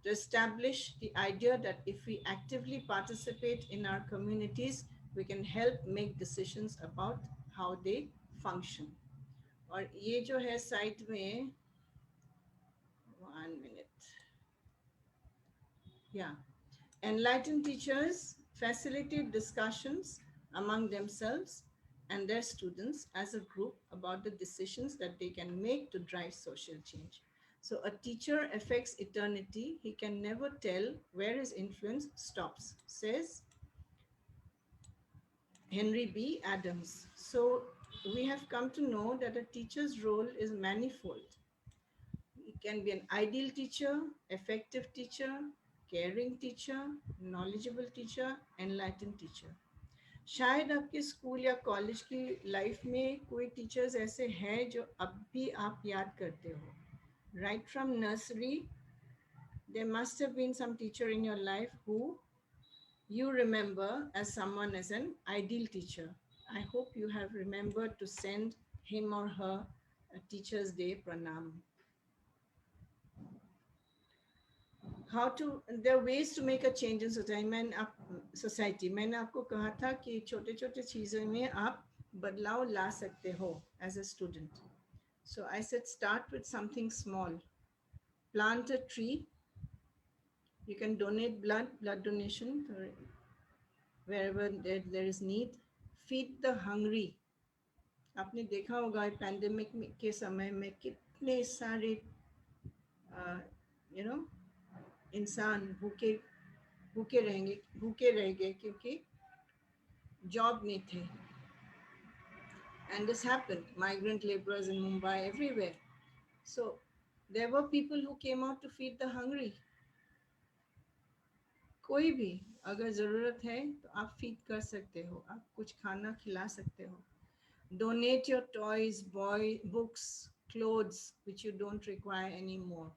to establish the idea that if we actively participate in our communities, we can help make decisions about how they function. और ये जो है site में 1 minute, yeah, enlightened teachers facilitate discussions among themselves and their students as a group about the decisions that they can make to drive social change. So a teacher affects eternity. He can never tell where his influence stops, says Henry B. Adams. So we have come to know that a teacher's role is manifold. He can be an ideal teacher, effective teacher, caring teacher, knowledgeable teacher, enlightened teacher. शायद आपके school या college की life में कोई teachers ऐसे हैं जो अब भी आप याद करते हो. Right from nursery, there must have been some teacher in your life who you remember as someone as an ideal teacher. I hope you have remembered to send him or her a Teacher's Day pranam. How to, there are ways to make a change in society. मैंने आपको कहा था कि छोटे छोटे चीज़ों में आप बदलाव ला सकते हो as a student. So I said start with something small. Plant a tree. You can donate blood donation wherever there is need. Feed the hungry. आपने देखा होगा पैंडेमिक के समय में कितने सारे you know इंसान भूखे रह गए क्योंकि जॉब नहीं थे. And this happened, migrant laborers in Mumbai, everywhere. So there were people who came out to feed the hungry. कोई भी अगर ज़रूरत है तो आप फीड कर सकते हो, आप कुछ खाना खिला सकते हो. Donate your toys, books, clothes which you don't require anymore.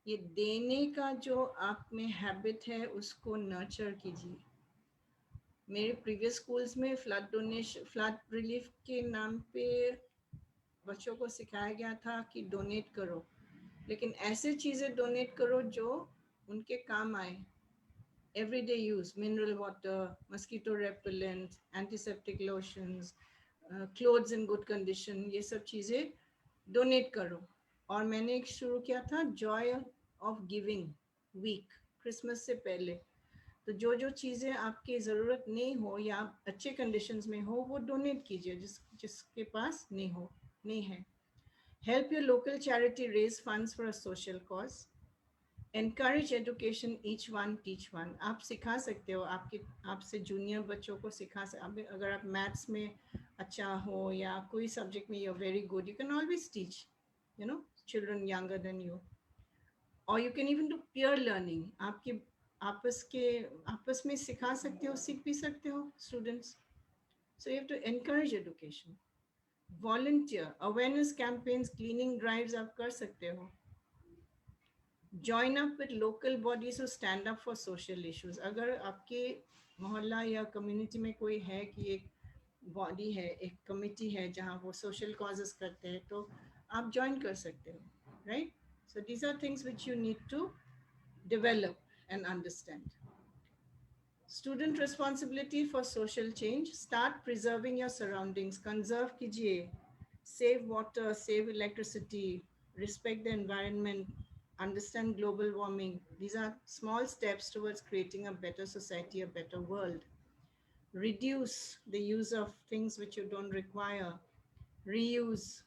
ये देने का जो आप में हैबिट है उसको नर्चर कीजिए. मेरे प्रीवियस स्कूल्स में फ्लड रिलीफ के नाम पे बच्चों को सिखाया गया था कि डोनेट करो, लेकिन ऐसे चीज़ें डोनेट करो जो उनके काम आए. Everyday use, mineral water, mosquito repellent, antiseptic lotions, clothes in good condition, ये सब चीज़ें डोनेट करो. और मैंने एक शुरू किया था joy of giving week, Christmas से पहले. तो जो चीज़ें आपकी ज़रूरत नहीं हो या आप अच्छे कंडीशंस में हो वो डोनेट कीजिए जिसके पास नहीं है. Help your local charity raise funds for a social cause. Encourage education, each one teach one. आप सिखा सकते हो आपसे जूनियर बच्चों को सिखा सकते. अगर आप मैथ्स में अच्छा हो या कोई सब्जेक्ट में you're very good, you can always teach, children younger than you. Or you can even do peer learning. आपके आपस में सिखा सकते हो, सीख भी सकते हो students. So you have to encourage education. Volunteer, awareness campaigns, cleaning drives आप कर सकते हो. Join up with local bodies who stand up for social issues. अगर आपके मोहल्ला या कम्युनिटी में कोई है कि एक बॉडी है, एक कमिटी है जहाँ वो social causes करते हैं, तो आप join कर सकते हो, right? So these are things which you need to develop and understand. Student responsibility for social change. Start preserving your surroundings. Conserve kijiye. Save water, save electricity, respect the environment, understand global warming. These are small steps towards creating a better society, a better world. Reduce the use of things which you don't require. Reuse.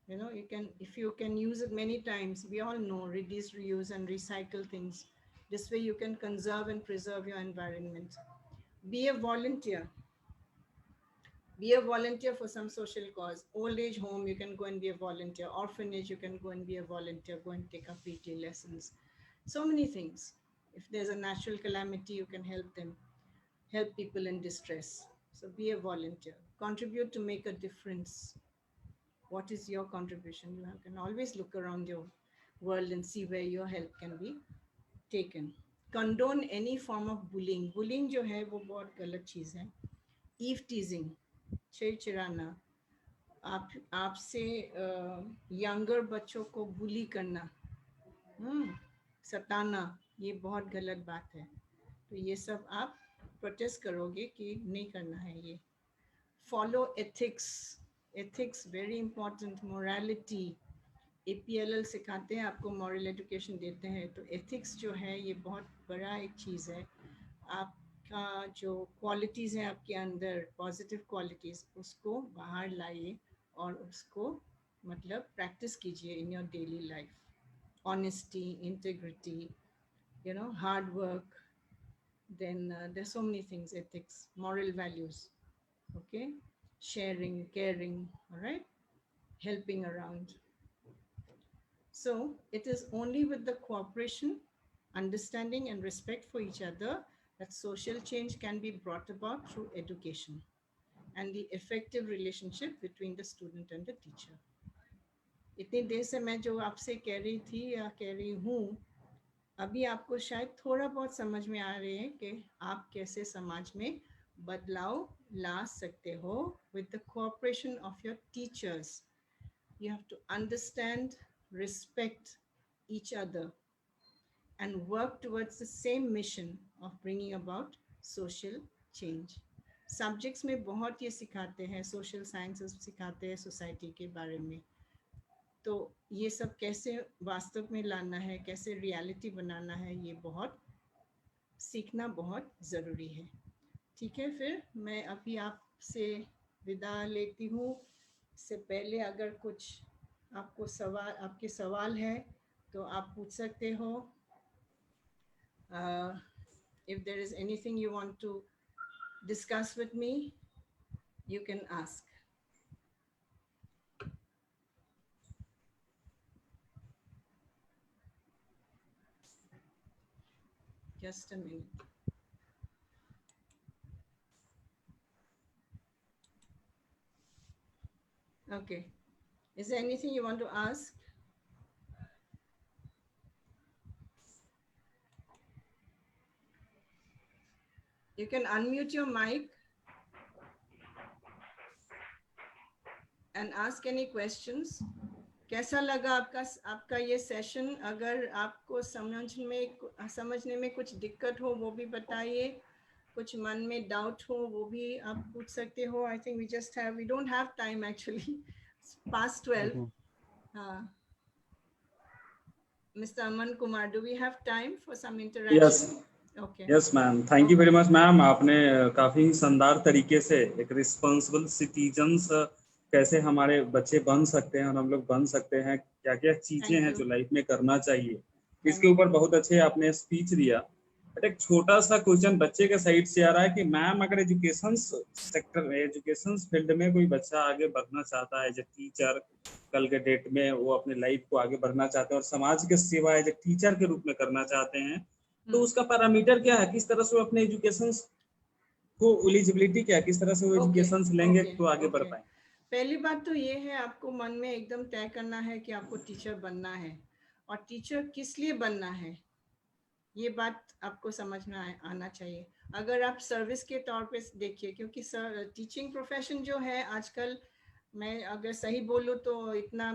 If you can use it many times, we all know, reduce, reuse, and recycle things. This way you can conserve and preserve your environment. Be a volunteer. Be a volunteer for some social cause. Old age home, you can go and be a volunteer. Orphanage, you can go and be a volunteer. Go and take up PT lessons. So many things. If there's a natural calamity, you can help them. Help people in distress. So be a volunteer. Contribute to make a difference. What is your contribution? You can always look around you. world and see where your help can be taken. Condone any form of bullying. Bullying जो है वो बहुत गलत चीज़ है. Eve teasing, चिड़चिड़ाना, आपसे younger बच्चों को बुली करना, सताना, ये बहुत गलत बात है. तो ये सब आप प्रोटेस्ट करोगे कि नहीं करना है ये. Follow ethics. Ethics very important. Morality, APLL सिखाते हैं आपको, मॉरल एजुकेशन देते हैं. तो एथिक्स जो है ये बहुत बड़ा एक चीज़ है. आपका जो क्वालिटीज़ हैं आपके अंदर, पॉजिटिव क्वालिटीज़, उसको बाहर लाइए और उसको मतलब प्रैक्टिस कीजिए in your daily life. Honesty, integrity, hard work, then there's so many things: ethics, moral values, okay, sharing, caring, all right, helping around. So it is only with the cooperation, understanding and respect for each other that social change can be brought about through education and the effective relationship between the student and the teacher. इतनी देर से मैं जो आपसे कह रही थी या कह रही हूँ, अभी आपको शायद थोड़ा बहुत समझ में आ रहे हैं कि आप कैसे समाज में बदलाव ला सकते हो with the cooperation of your teachers. You have to understand, respect each other and work towards the same mission of bringing about social change. Subjects में बहुत ये सिखाते हैं, social sciences सिखाते हैं सोसाइटी के बारे में. तो ये सब कैसे वास्तव में लाना है, कैसे रियलिटी बनाना है, ये बहुत सीखना बहुत ज़रूरी है. ठीक है, फिर मैं अभी आपसे विदा लेती हूँ. इससे पहले अगर कुछ आपके सवाल है तो आप पूछ सकते हो. If there is anything you want to discuss with me, you can ask. Just a minute. Okay. Is there anything you want to ask? You can unmute your mic and ask any questions. कैसा लगा आपका ये session? अगर आपको समझने में कुछ दिक्कत हो वो भी बताइए. कुछ मन में डाउट हो वो भी आप पूछ सकते हो. I think we don't have time actually. It's past 12. Mr. Aman Kumar, do we have time for some interaction?
Yes.
Okay.
Yes, ma'am. Thank you very much, ma'am. आपने काफी शानदार तरीके से एक रिस्पॉन्सिबल सिटीजन्स कैसे हमारे बच्चे बन सकते हैं और हम लोग बन सकते हैं, क्या क्या चीजें हैं जो लाइफ में करना चाहिए, इसके ऊपर बहुत अच्छे आपने स्पीच दिया. बट एक छोटा सा क्वेश्चन बच्चे के साइड से आ रहा है कि मैम अगर एजुकेशन सेक्टर में, एजुकेशन फील्ड में कोई बच्चा आगे बढ़ना चाहता है एज ए टीचर, कल के डेट में वो अपने लाइफ को आगे बढ़ना चाहते हैं और समाज की सेवा एज ए टीचर के रूप में करना चाहते हैं, तो उसका पैरामीटर क्या है? किस तरह से वो अपने एजुकेशन को एलिजिबिलिटी क्या है, किस तरह से वो एजुकेशन लेंगे तो आगे बढ़ पाएंगे?
पहली बात तो ये है, आपको मन में एकदम तय करना है कि आपको टीचर बनना है, और टीचर किस लिए बनना है ये बात आपको समझ में आना चाहिए. अगर आप सर्विस के तौर पे देखिए, क्योंकि टीचिंग प्रोफेशन जो है आजकल, मैं अगर सही बोलूँ तो इतना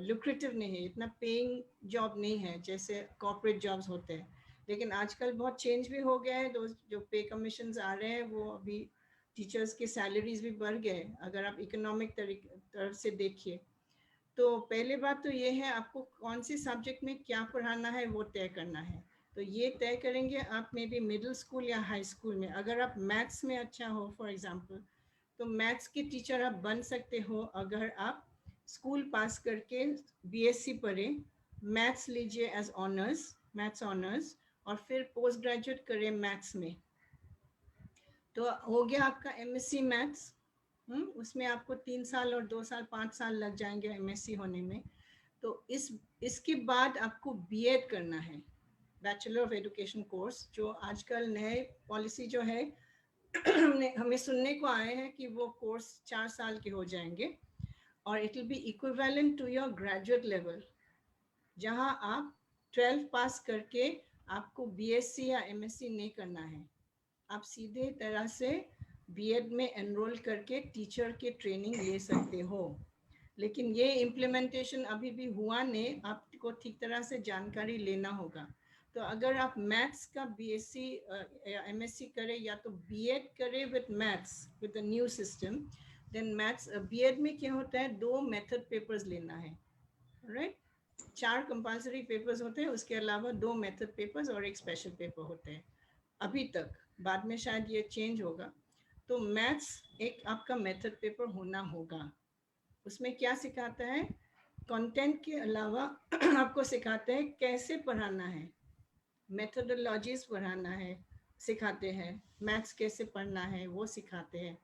लुक्रेटिव नहीं है, इतना पेइंग जॉब नहीं है जैसे कॉर्पोरेट जॉब्स होते हैं. लेकिन आजकल बहुत चेंज भी हो गया है. जो पे कमीशंस आ रहे हैं वो अभी टीचर्स के सैलरीज भी बढ़ गए अगर आप इकोनॉमिक तरफ से देखिए. तो पहले बात तो ये है, आपको कौन सी सब्जेक्ट में क्या पढ़ाना है वो तय करना है. तो ये तय करेंगे आप मे बी मिडिल स्कूल या हाई स्कूल में. अगर आप मैथ्स में अच्छा हो फॉर एग्जांपल, तो मैथ्स के टीचर आप बन सकते हो अगर आप स्कूल पास करके BSc पढ़े, मैथ्स लीजिए एज ऑनर्स, मैथ्स ऑनर्स, और फिर पोस्ट ग्रेजुएट करें मैथ्स में. तो हो गया आपका MSc मैथ्स. उसमें आपको 3 साल और 2 साल 5 साल लग जाएंगे MSc होने में. तो इसके बाद आपको B.Ed करना है, बैचलर ऑफ एजुकेशन कोर्स, जो आजकल नए पॉलिसी जो है हमें सुनने को आए हैं कि वो कोर्स 4 साल के हो जाएंगे और it will be equivalent to your graduate level. जहां आप 12 पास करके आपको बीएससी या एमएससी नहीं करना है, आप सीधे तरह से बीएड में एनरोल करके टीचर के ट्रेनिंग ले सकते हो। लेकिन ये इम्प्लीमेंटेशन अभी भी हुआ नहीं, आपको ठीक तरह से जानकारी लेना होगा। तो अगर आप मैथ्स का बीएससी या एमएससी करें या तो बीएड करें with maths with the new system, then maths BEd में क्या होता है, 2 मेथड पेपर्स लेना है, राइट? 4 कंपल्सरी पेपर्स होते हैं, उसके अलावा 2 मेथड पेपर्स और एक स्पेशल पेपर होते हैं अभी तक। बाद में शायद ये चेंज होगा। तो मैथ्स एक आपका मेथड पेपर होना होगा। उसमें क्या सिखाता है, कंटेंट के अलावा आपको सिखाते हैं कैसे पढ़ाना है, मेथोडोलॉजीज पढ़ाना है, सिखाते हैं, मैथ्स कैसे पढ़ना है वो सिखाते हैं।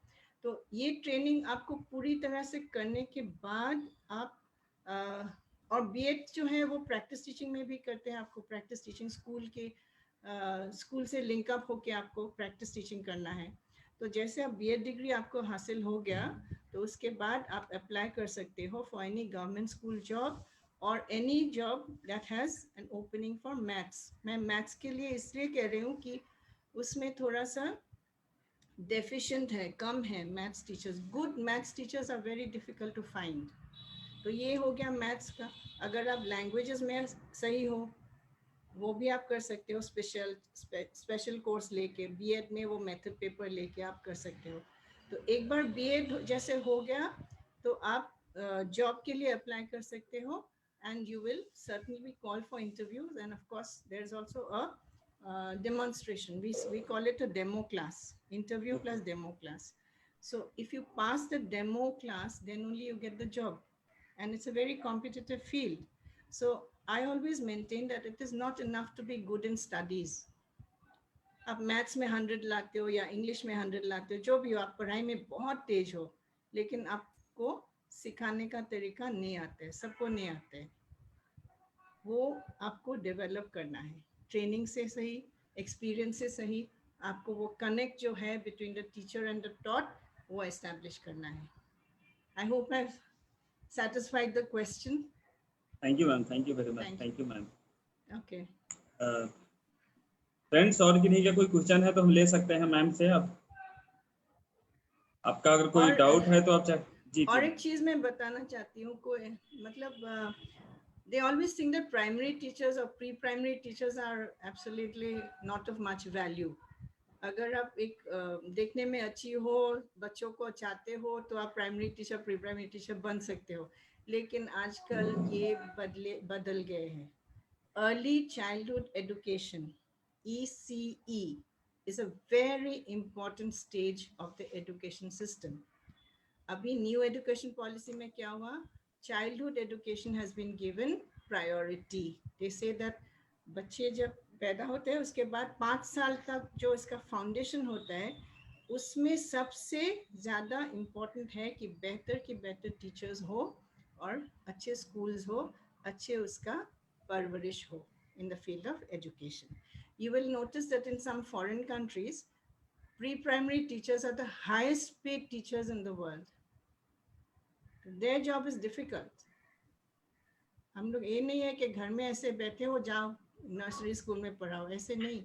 तो ये ट्रेनिंग आपको पूरी तरह से करने के बाद आप और बीएड जो है वो प्रैक्टिस टीचिंग में भी करते हैं। आपको प्रैक्टिस टीचिंग स्कूल से लिंक अप होके आपको प्रैक्टिस टीचिंग करना है। तो जैसे अब बीएड डिग्री आपको हासिल हो गया, तो उसके बाद आप अप्लाई कर सकते हो for any government school job और any job that has an opening for maths. मैं मैथ्स के लिए इसलिए कह रही हूँ कि उसमें थोड़ा सा डेफिशिएंट है, कम है maths teachers. Good maths teachers are very difficult to find. तो ये हो गया मैथ्स का। अगर आप लैंग्वेजेस में सही हो, वो भी आप कर सकते हो, स्पेशल कोर्स लेके बीएड में वो मेथड पेपर लेके आप कर सकते हो। तो एक बार बीएड जैसे हो गया तो आप जॉब के लिए अप्लाई कर सकते हो, and you will certainly be called for interviews. And of course there's also a demonstration, we call it a demo class, interview plus demo class. So if you pass the demo class, then only you get the job, and it's a very competitive field. So I always maintain that it is not enough to be good in studies. आप maths में 100 लाते हो या English में 100 लाते हो, जो भी हो, आप पढ़ाई में बहुत तेज हो, लेकिन आपको सिखाने का तरीका नहीं आता है, सबको नहीं आता है। वो आपको डेवलप करना है ट्रेनिंग से सही, एक्सपीरियंस से सही। आपको वो कनेक्ट जो है between the teacher and the taught, वो एस्टैब्लिश करना है। I hope I satisfied the question.
Thank you ma'am, thank you very much,
Thank
thank you ma'am.
Okay.
Friends, और किन्हीं का कोई क्वेश्चन है तो हम ले सकते हैं मैम से। अब आपका अगर कोई डाउट है तो आप जी।
और एक चीज मैं बताना चाहती हूँ, कोई मतलब they always think that primary teachers or pre-primary teachers are absolutely not of much value. अगर आप एक देखने में अच्छी हो, बच्चों को चाहते हो, तो आप primary teacher, pre primary teacher बन सकते हो। लेकिन आजकल ये बदल गए हैं। Early childhood education, ECE, is a very important stage of the education system. अभी न्यू एजुकेशन पॉलिसी में क्या हुआ, childhood education has been given priority. They say that बच्चे जब पैदा होते हैं उसके बाद 5 साल तक जो इसका फाउंडेशन होता है, उसमें सबसे ज़्यादा इम्पोर्टेंट है कि बेहतर टीचर्स हो और अच्छे स्कूल्स हो, अच्छे उसका परवरिश हो in the field of education. You will notice that in some foreign countries, pre-primary teachers are the highest paid teachers in the world. Their job is difficult. हम लोग ये नहीं है कि घर में ऐसे बैठे हो, जाओ नर्सरी स्कूल में पढ़ाओ, ऐसे नहीं।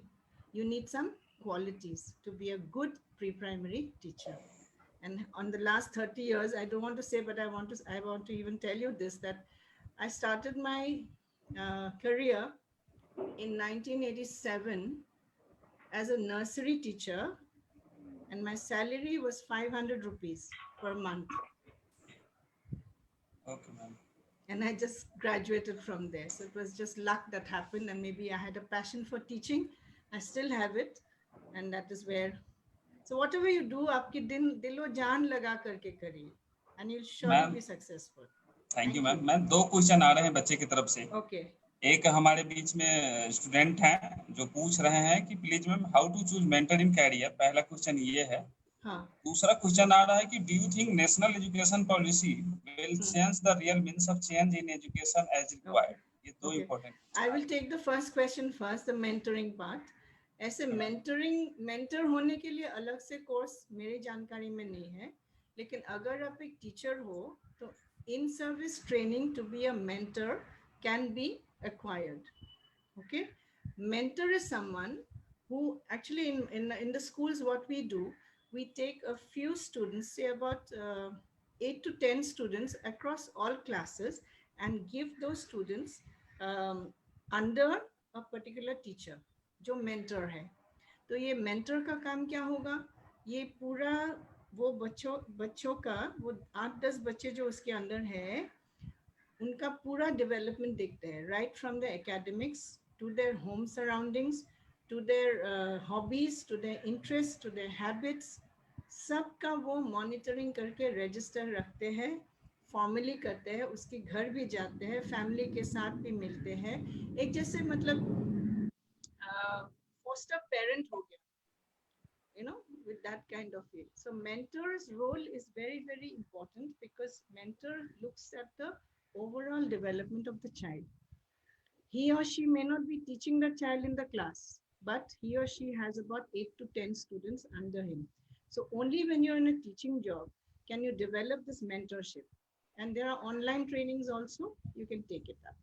You need some qualities to be a good pre-primary teacher. And on the last 30 years, I don't want to say, but I want to even tell you this, that I started my career in 1987 as a nursery teacher, and my salary was 500 rupees per month.
Okay, ma'am.
And I just graduated from there. So it was just luck that happened, and maybe I had a passion for teaching. I still have it, and that is where. So whatever you do, आपकी दिलो जान लगा करके करिए, and you'll surely be successful.
Thank you ma'am. Ma'am 2 question आ रहे हैं बच्चे की तरफ से।
Okay.
एक हमारे बीच में स्टूडेंट हैं जो पूछ रहे हैं कि please ma'am, how to choose mentor in career. पहला क्वेश्चन ये है।
हाँ।
दूसरा क्वेश्चन आ रहा है कि do you think national education policy will change the real means of change in education as required. ये 2 important.
I will take the first question first, the mentoring part. ऐसे मेंटर होने के लिए अलग से कोर्स मेरी जानकारी में नहीं है, लेकिन अगर आप एक टीचर हो तो in service training to be a mentor can be acquired. Okay, mentor is someone who actually in the schools, what we do, we take a few students, say about 8 to 10 students across all classes, and give those students under a particular teacher जो mentor है. तो ये mentor का काम क्या होगा, ये पूरा वो बच्चों बच्चों का वो 8-10 बच्चे जो उसके अंदर है उनका पूरा डेवलपमेंट देखते हैं, right from the academics to their home surroundings, to their hobbies, to their interest, to their habits, सबका वो मॉनिटरिंग करके रजिस्टर रखते हैं, फॉर्मली करते हैं, उसके घर भी जाते हैं, फैमिली के साथ भी मिलते हैं, एक जैसे मतलब फोस्टर पेरेंट हो गया, you know, with that kind of feel. So mentor's role is very, very important because mentor looks at the overall development of the child. He or she may not be teaching the child in the class, but he or she has about 8 to 10 students under him. So only when you're in a teaching job can you develop this mentorship. And there are online trainings also, you can take it up.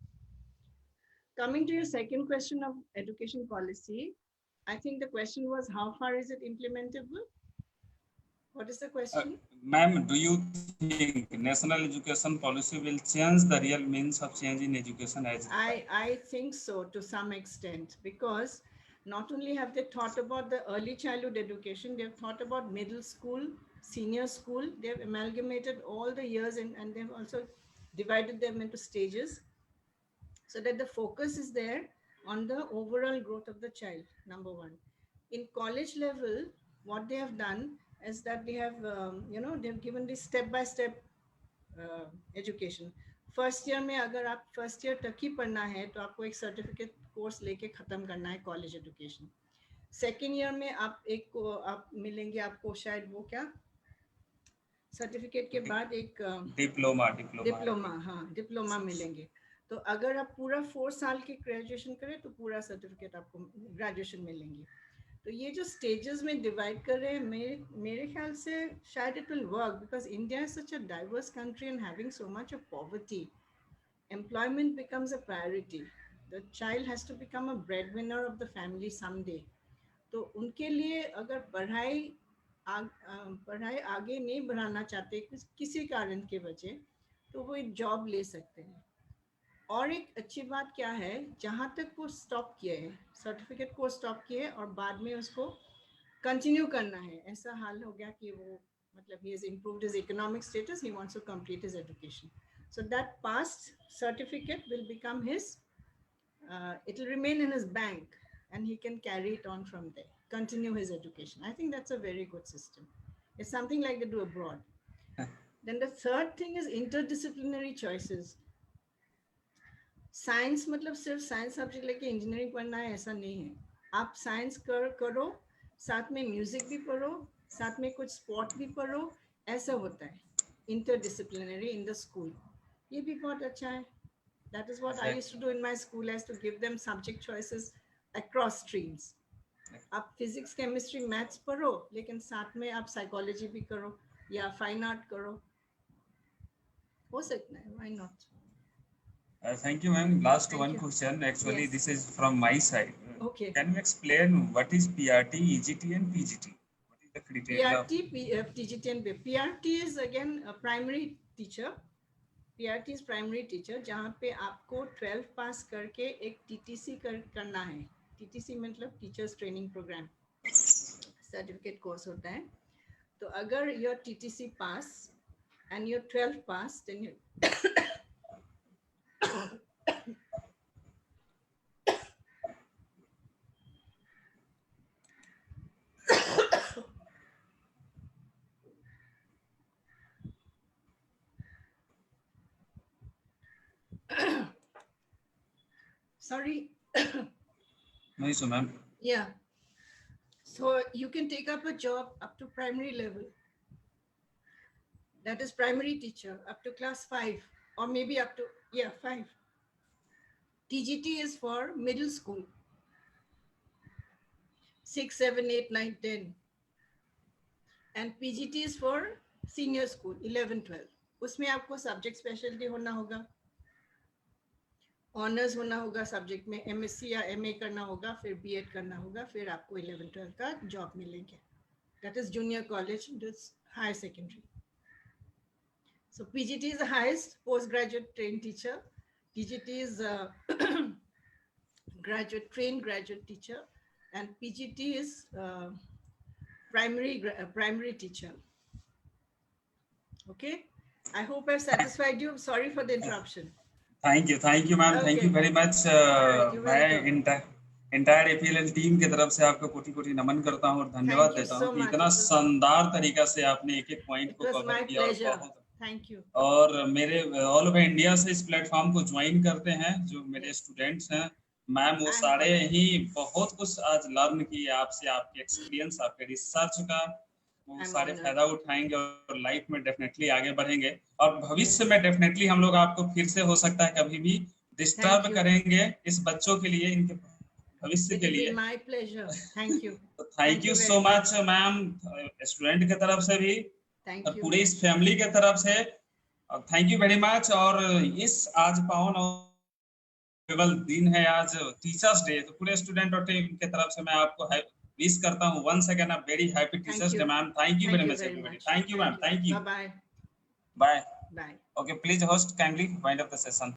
Coming to your second question of education policy, I think the question was how far is it implementable? What is the question?
Ma'am, do you think national education policy will change the real means of change in education as
I think so to some extent, because not only have they thought about the early childhood education, they've thought about middle school, senior school, they've amalgamated all the years and they've also divided them into stages so that the focus is there on the overall growth of the child, number one. In college level, what they have done is that they have, they've given this step-by-step education. First year में अगर आप first year तक ही पढ़ना है तो आपको एक certificate course लेके ख़त्म करना है कॉलेज एजुकेशन. सेकेंड ईयर में आप मिलेंगे आपको शायद वो क्या सर्टिफिकेट के बाद एक डिप्लोमा हाँ डिप्लोमा मिलेंगे. तो अगर आप पूरा 4 साल के ग्रेजुएशन करें तो पूरा सर्टिफिकेट आपको ग्रेजुएशन मिलेंगे. तो ये जो स्टेजेस में डिवाइड कर रहे हैं मेरे ख्याल से शायद it will work because India is such a diverse country and having so much of poverty. Employment becomes a priority. The child has to become a bread winner of the family someday. तो उनके लिए अगर पढ़ाई आगे नहीं बढ़ाना चाहते किसी कारण के वजह तो वो एक जॉब ले सकते हैं. और एक अच्छी बात क्या है, जहाँ तक वो स्टॉप किए है सर्टिफिकेट को स्टॉप किए और बाद में उसको कंटिन्यू करना है, ऐसा हाल हो गया कि वो मतलब he has improved his economic status, he wants to complete his education. So that past certificate will become his, it will remain in his bank and he can carry it on from there, continue his education. I think that's a very good system. It's something like they do abroad. Then the third thing is interdisciplinary choices. Science मतलब सिर्फ science subject लेके engineering पढ़ना है ऐसा नहीं है. आप science करो साथ में म्यूजिक भी पढ़ो साथ में कुछ स्पोर्ट भी पढ़ो, ऐसा होता है इंटरडिसिप्लिनरी इन द स्कूल. ये भी बहुत अच्छा है. That is what I used to do in my school, as to give them subject choices across streams. आप फिजिक्स केमिस्ट्री मैथ्स पढ़ो लेकिन साथ में आप साइकोलॉजी भी करो या फाइन आर्ट करो, हो सकता है, why not.
Thank you, ma'am. Last
Thank
one
you.
question. Actually,
Yes.
this is from my side.
Okay.
Can you explain what is PRT, EGT, and PGT? What is the criteria?
PRT, TGT, and PRT is again a primary teacher. PRT is primary teacher, जहाँ पे आपको 12 पास करके एक TTC करना है. TTC मतलब teachers training program, certificate course होता है. तो अगर you're TTC pass and you're 12 pass, then you sorry.
No issue, ma'am.
Yeah. So you can take up a job up to primary level. That is primary teacher up to class 5 or maybe up to 5. TGT is for middle school, 6, 7, 8, 9, 10. And PGT is for senior school, 11, 12. उसमें आपको subject specialty होना होगा. Honours होना होगा subject में, MSc या MA करना होगा, फिर बीएड करना होगा, फिर आपको 11-12 का जॉब मिलेंगे. That is junior college, this higher secondary. So PGT is the highest postgraduate trained teacher. TGT is trained graduate teacher, and PGT is primary teacher. Okay, I hope I've satisfied you. Sorry for the interruption.
Thank you ma'am, thank you very much. मैं entire APLL team की तरफ से आपको कोटि कोटि नमन करता हूँ और धन्यवाद देता हूँ कि इतना शानदार तरीका से आपने एक एक पॉइंट को कवर किया.
Thank you.
और मेरे ऑल ओवर इंडिया से इस प्लेटफॉर्म को ज्वाइन करते हैं जो मेरे स्टूडेंट्स हैं मैम, वो सारे ही बहुत कुछ आज लर्न किए आपसे, आपके एक्सपीरियंस, आपके रिसर्च का वो सारे फायदा उठाएंगे और लाइफ में डेफिनेटली आगे बढ़ेंगे. और भविष्य में डेफिनेटली हम लोग आपको फिर से हो सकता है कभी भी डिस्टर्ब करेंगे इस बच्चों के लिए, इनके भविष्य के लिए.
My pleasure. Thank you.
Thank you so much ma'am, student की तरफ से भी और पूरे इस फैमिली की तरफ से थैंक यू वेरी मच. और इस आज पावन और केवल दिन है, आज टीचर्स डे, तो पूरे स्टूडेंट और टीम की तरफ से मैं आपको विश करता हूँ once again a very happy teachers day ma'am. Thank you very much everybody. Thank you ma'am. Thank you.
Bye
bye.
Bye.
Okay, please host kindly wind up the session.